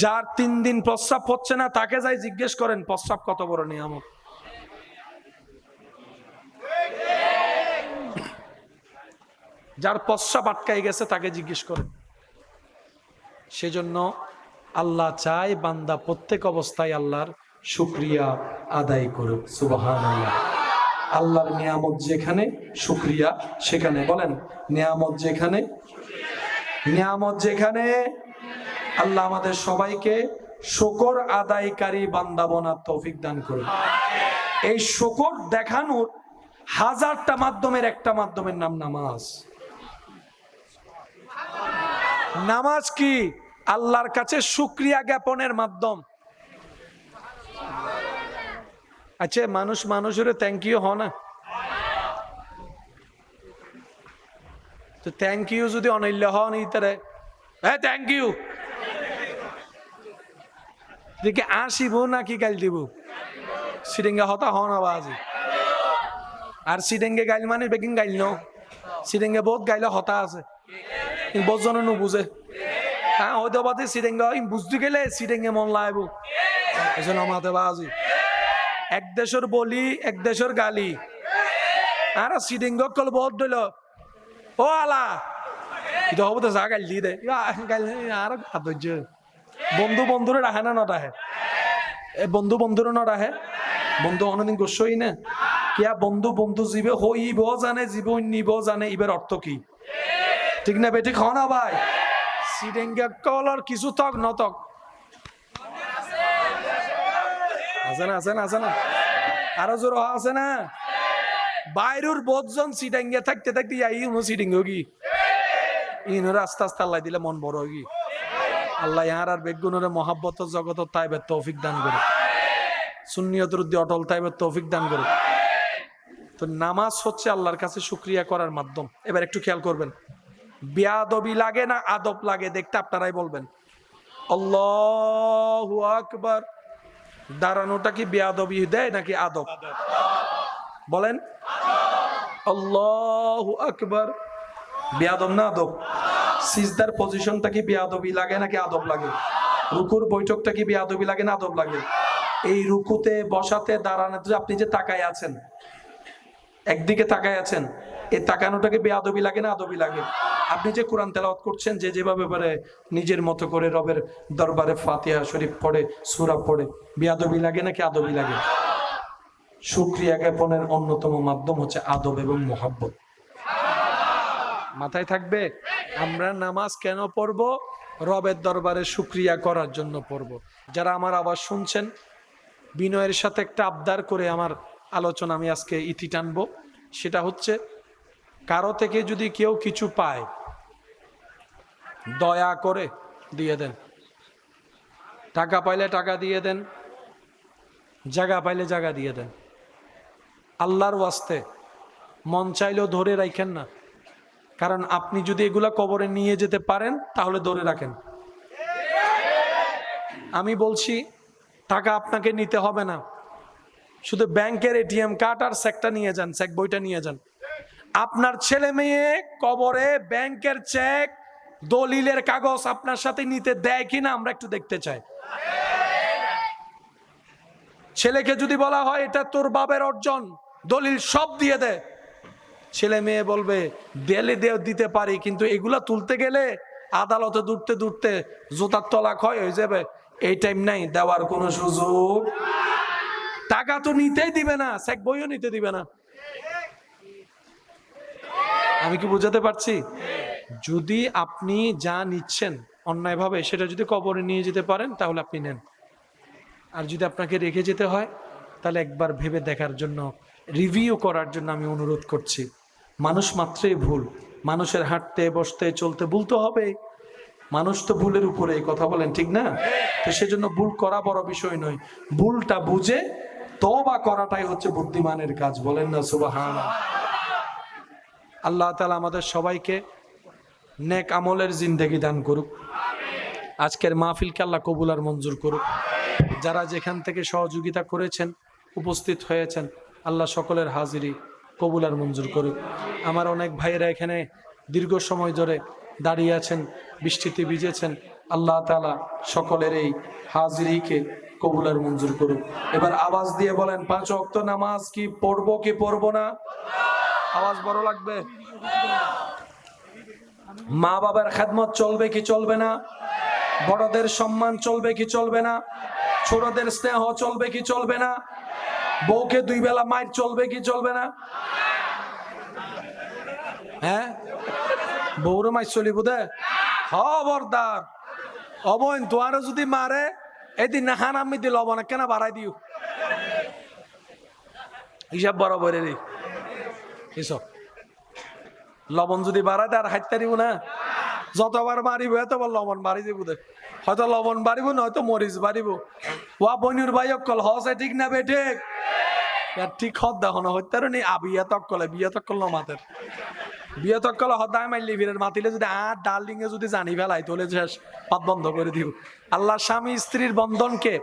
যার 3 দিন প্রস্রাব হচ্ছে না তাকে যাই জিজ্ঞেস করেন প্রস্রাব কত বড় নিয়ামত। যার প্রস্রাব আটকাই গেছে তাকে জিজ্ঞেস করেন। সেজন্য আল্লাহ চায় বান্দা প্রত্যেক অবস্থায় আল্লাহর শুকরিয়া আদায় করুক। সুবহানাল্লাহ। আল্লাহর নিয়ামত যেখানে শুকরিয়া সেখানে। বলেন নিয়ামত যেখানে, নিয়ামত যেখানে। আল্লাহ আমাদের সবাইকে শুকর আদায়কারী বান্দা বানার তৌফিক দান করুন। এই শুকর দেখানোর 1000টা মাধ্যমের একটা মাধ্যমের নাম নামাজ। নামাজ কি? আল্লাহর কাছে শুকরিয়া জ্ঞাপনের মাধ্যম। আচ্ছা মানুষ মানুষের থ্যাংক ইউ হয় না? তো থ্যাংক ইউ যদি অনৈল্য হন ইতারে হ্যাঁ থ্যাংক ইউ দেখে আসিব নাকি গাইল দিব? সিডেঙ্গা হতা হন আবাজি। আর সিডেঙ্গে গাইল মানে বেগিং গাইল ন। সিডেঙ্গে বহুত গাইলে হতা আছে, বহুত জন নুবুঝে। হ্যাঁ হয়তো বাদে সিডেঙ্গা বুঝতে গেলে সিডেঙ্গে মন লাইব। এজন্য আমাদের বাজি এক দেশের বলি এক দেশের গালি। আর সিডেঙ্গ কল বহুত দিল ও আলা এটা হবো তো যা গাইল দি দে গাইল আর ধৈর্য। বন্ধু বন্ধুরে রাখে না নটাহে, বন্ধু বন্ধুরে নটাহে। বন্ধু অনেকদিন গোসই না কিয়া বন্ধু বন্ধু জীবে হইব জানে জীব নিব জানে। ইবের অর্থ কি? ঠিক না বেটি খাও না ভাই? সিডেঙ্গা কলর কিছু তক নতক আছে না আছে না আছে না আরো জোর আছে না? বাইরের বোধজন সিডেঙ্গা থাকতে থাকতে যাই উনো সিডেঙ্গ কি ইনোর আস্তে আস্তে আল্লাহ দিলে মন বড় কি। আল্লাহ ইহার আর বেগুনের মহাব্বত জগত তাইবের তৌফিক দান করে, সুন্নিয়তের উদ্দে অটল তাইবের তৌফিক দান করে। তো নামাজ হচ্ছে আল্লাহর কাছে শুকরিয়া করার মাধ্যম। এবার একটু খেয়াল করবেন, বেয়াদবি লাগে না আদব লাগে দেখতে আপনারাই বলবেন। আল্লাহু আকবার দাঁড়ানোটা কি বেয়াদবি দেয় নাকি আদব? বলেন আল্লাহু আকবার বেয়াদব না আদব? সিজদার পজিশনটা কি বেয়াদবি লাগে নাকি আদব লাগে? রুকুর বৈঠকটা কি বেয়াদবি লাগে না আদব লাগে? এই রুকুতে বসাতে দাঁড়ানোতে আপনি যে তাকায় আছেন, একদিকে তাকায় আছেন, এই তাকানোটাকে বেয়াদবি লাগে না আদবি লাগে? আপনি যে কোরআন তেলাওয়াত করছেন যে যেভাবে পারে নিজের মতো করে রবের দরবারে ফাতিহা শরীফ পড়ে সূরা পড়ে, বেয়াদবি লাগে নাকি আদবি লাগে? শুকরিয়া জ্ঞাপনের অন্যতম মাধ্যম হচ্ছে আদব এবং মহব্বত। মাথায় থাকবে। আমরা নামাজ কেন পড়বো? রবের দরবারে শুকরিয়া করার জন্য পড়ব। যারা আমার আওয়াজ শুনছেন, বিনয়ের সাথে একটা আবদার করে আমার আলোচনা আমি আজকে ইতি টানবো। সেটা হচ্ছে, কারো থেকে যদি কেউ কিছু পায়, দয়া করে দিয়ে দেন। টাকা পাইলে টাকা দিয়ে দেন, জায়গা পাইলে জায়গা দিয়ে দেন। আল্লাহর ওয়াস্তে মন চাইলেও ধরে রাখেন না, কারণ আপনি যদি এগুলা কবরে নিয়ে যেতে পারেন তাহলে ধরে রাখেন। আমি বলছি, টাকা আপনাকে নিতে হবে না, শুধু ব্যাংকের এটিএম কার্ড আর চেকটা নিয়ে যান, চেক বইটা নিয়ে যান। আপনার ছেলে মেয়ে কবরে ব্যাংকের চেক, দলিলের কাগজ আপনার সাথে নিতে দেয় কিনা আমরা একটু দেখতে চাই। ছেলেকে যদি বলা হয় এটা তোর বাবার অর্জন, দলিল সব দিয়ে দে, ছেলে মেয়ে বলবে দেলে দিতে পারি, কিন্তু এগুলা তুলতে গেলে আদালতে দূরতে দূরতে জুতার তলা ক্ষয় হয়ে যাবে, এই টাইম নাই, দেওয়ার কোনো সুযোগ। টাকা তো নিতেই দিবে না, চেক বইও নিতে দিবে না। আমি কি বুঝাতে পারছি? যদি আপনি যা নিচ্ছেন অন্যায়ভাবে, সেটা যদি কবরে নিয়ে যেতে পারেন তাহলে আপনি নেন। আর যদি আপনাকে রেখে যেতে হয়, তাহলে একবার ভেবে দেখার জন্য, রিভিউ করার জন্য আমি অনুরোধ করছি। মানুষ মাত্রই ভুল, মানুষের হাঁটতে বসতে চলতে ভুল তো হবে, মানুষ তো ভুলের উপরে, কথা বলেন ঠিক না? তো সেজন্য ভুল করা বড় বিষয় নয়, ভুলটা বুঝে তওবা করাটাই হচ্ছে বুদ্ধিমানের কাজ। বলেন না সুবহানাল্লাহ। আল্লাহ তাআলা আমাদের সবাইকে নেক আমলের জিন্দেগি দান করুক। আজকের মাহফিলকে আল্লাহ কবুল আর মঞ্জুর করুক। যারা যেখান থেকে সহযোগিতা করেছেন, উপস্থিত হয়েছেন, আল্লাহ সকলের হাজিরি কবুল আর মঞ্জুর করুক। আমার অনেক ভাইয়েরা এখানে দীর্ঘ সময় ধরে দাঁড়িয়ে আছেন, বৃষ্টিতে ভিজেছেন, আল্লাহ তাআলা সকলের এই হাজিরিকে কবুল আর মঞ্জুর করুক। এবার আওয়াজ দিয়ে বলেন, 5 ওয়াক্ত নামাজ কি পড়বো কি পড়বো না? আওয়াজ বড় লাগবে। মা বাবার খেদমত চলবে কি চলবে না? বড়দের সম্মান চলবে কি চলবে না? ছোটদের স্নেহ চলবে কি চলবে না? বউকে 2 বেলা মাইর চলবে কি চলবে না? হ্যাঁ, বউরে মাইর চলিব দে, খবরদার। অবৈন তোয়ারে যদি মারে, এদিন না হান আমি দিল অবনা কেন বাড়াই দিও, হিসাব বরাবর এসব। লবণ যদি বাড়াই দেয় আর হাইতে দিব না, যতবার মারিব এতবার লবণ বাড়ি যাব দে, হয়তো লবণ বাড়িব, নয়তো মরিচ বাড়িব। ওয়া বনির ভাই অকল হসে ঠিক না বেঠে, ঠিক হদ দেখো না হইতে নি আবিয়া তকলে বিয়া তকল মাতের বিয়া তকল হদায় মাইলি ফিরের মাতিলে যদি ডাল ডিঙে যদি জানি ফেলাই তোলে শেষ, পাত বন্ধ করে দিব। আল্লাহ স্বামী স্ত্রীর বন্ধনকে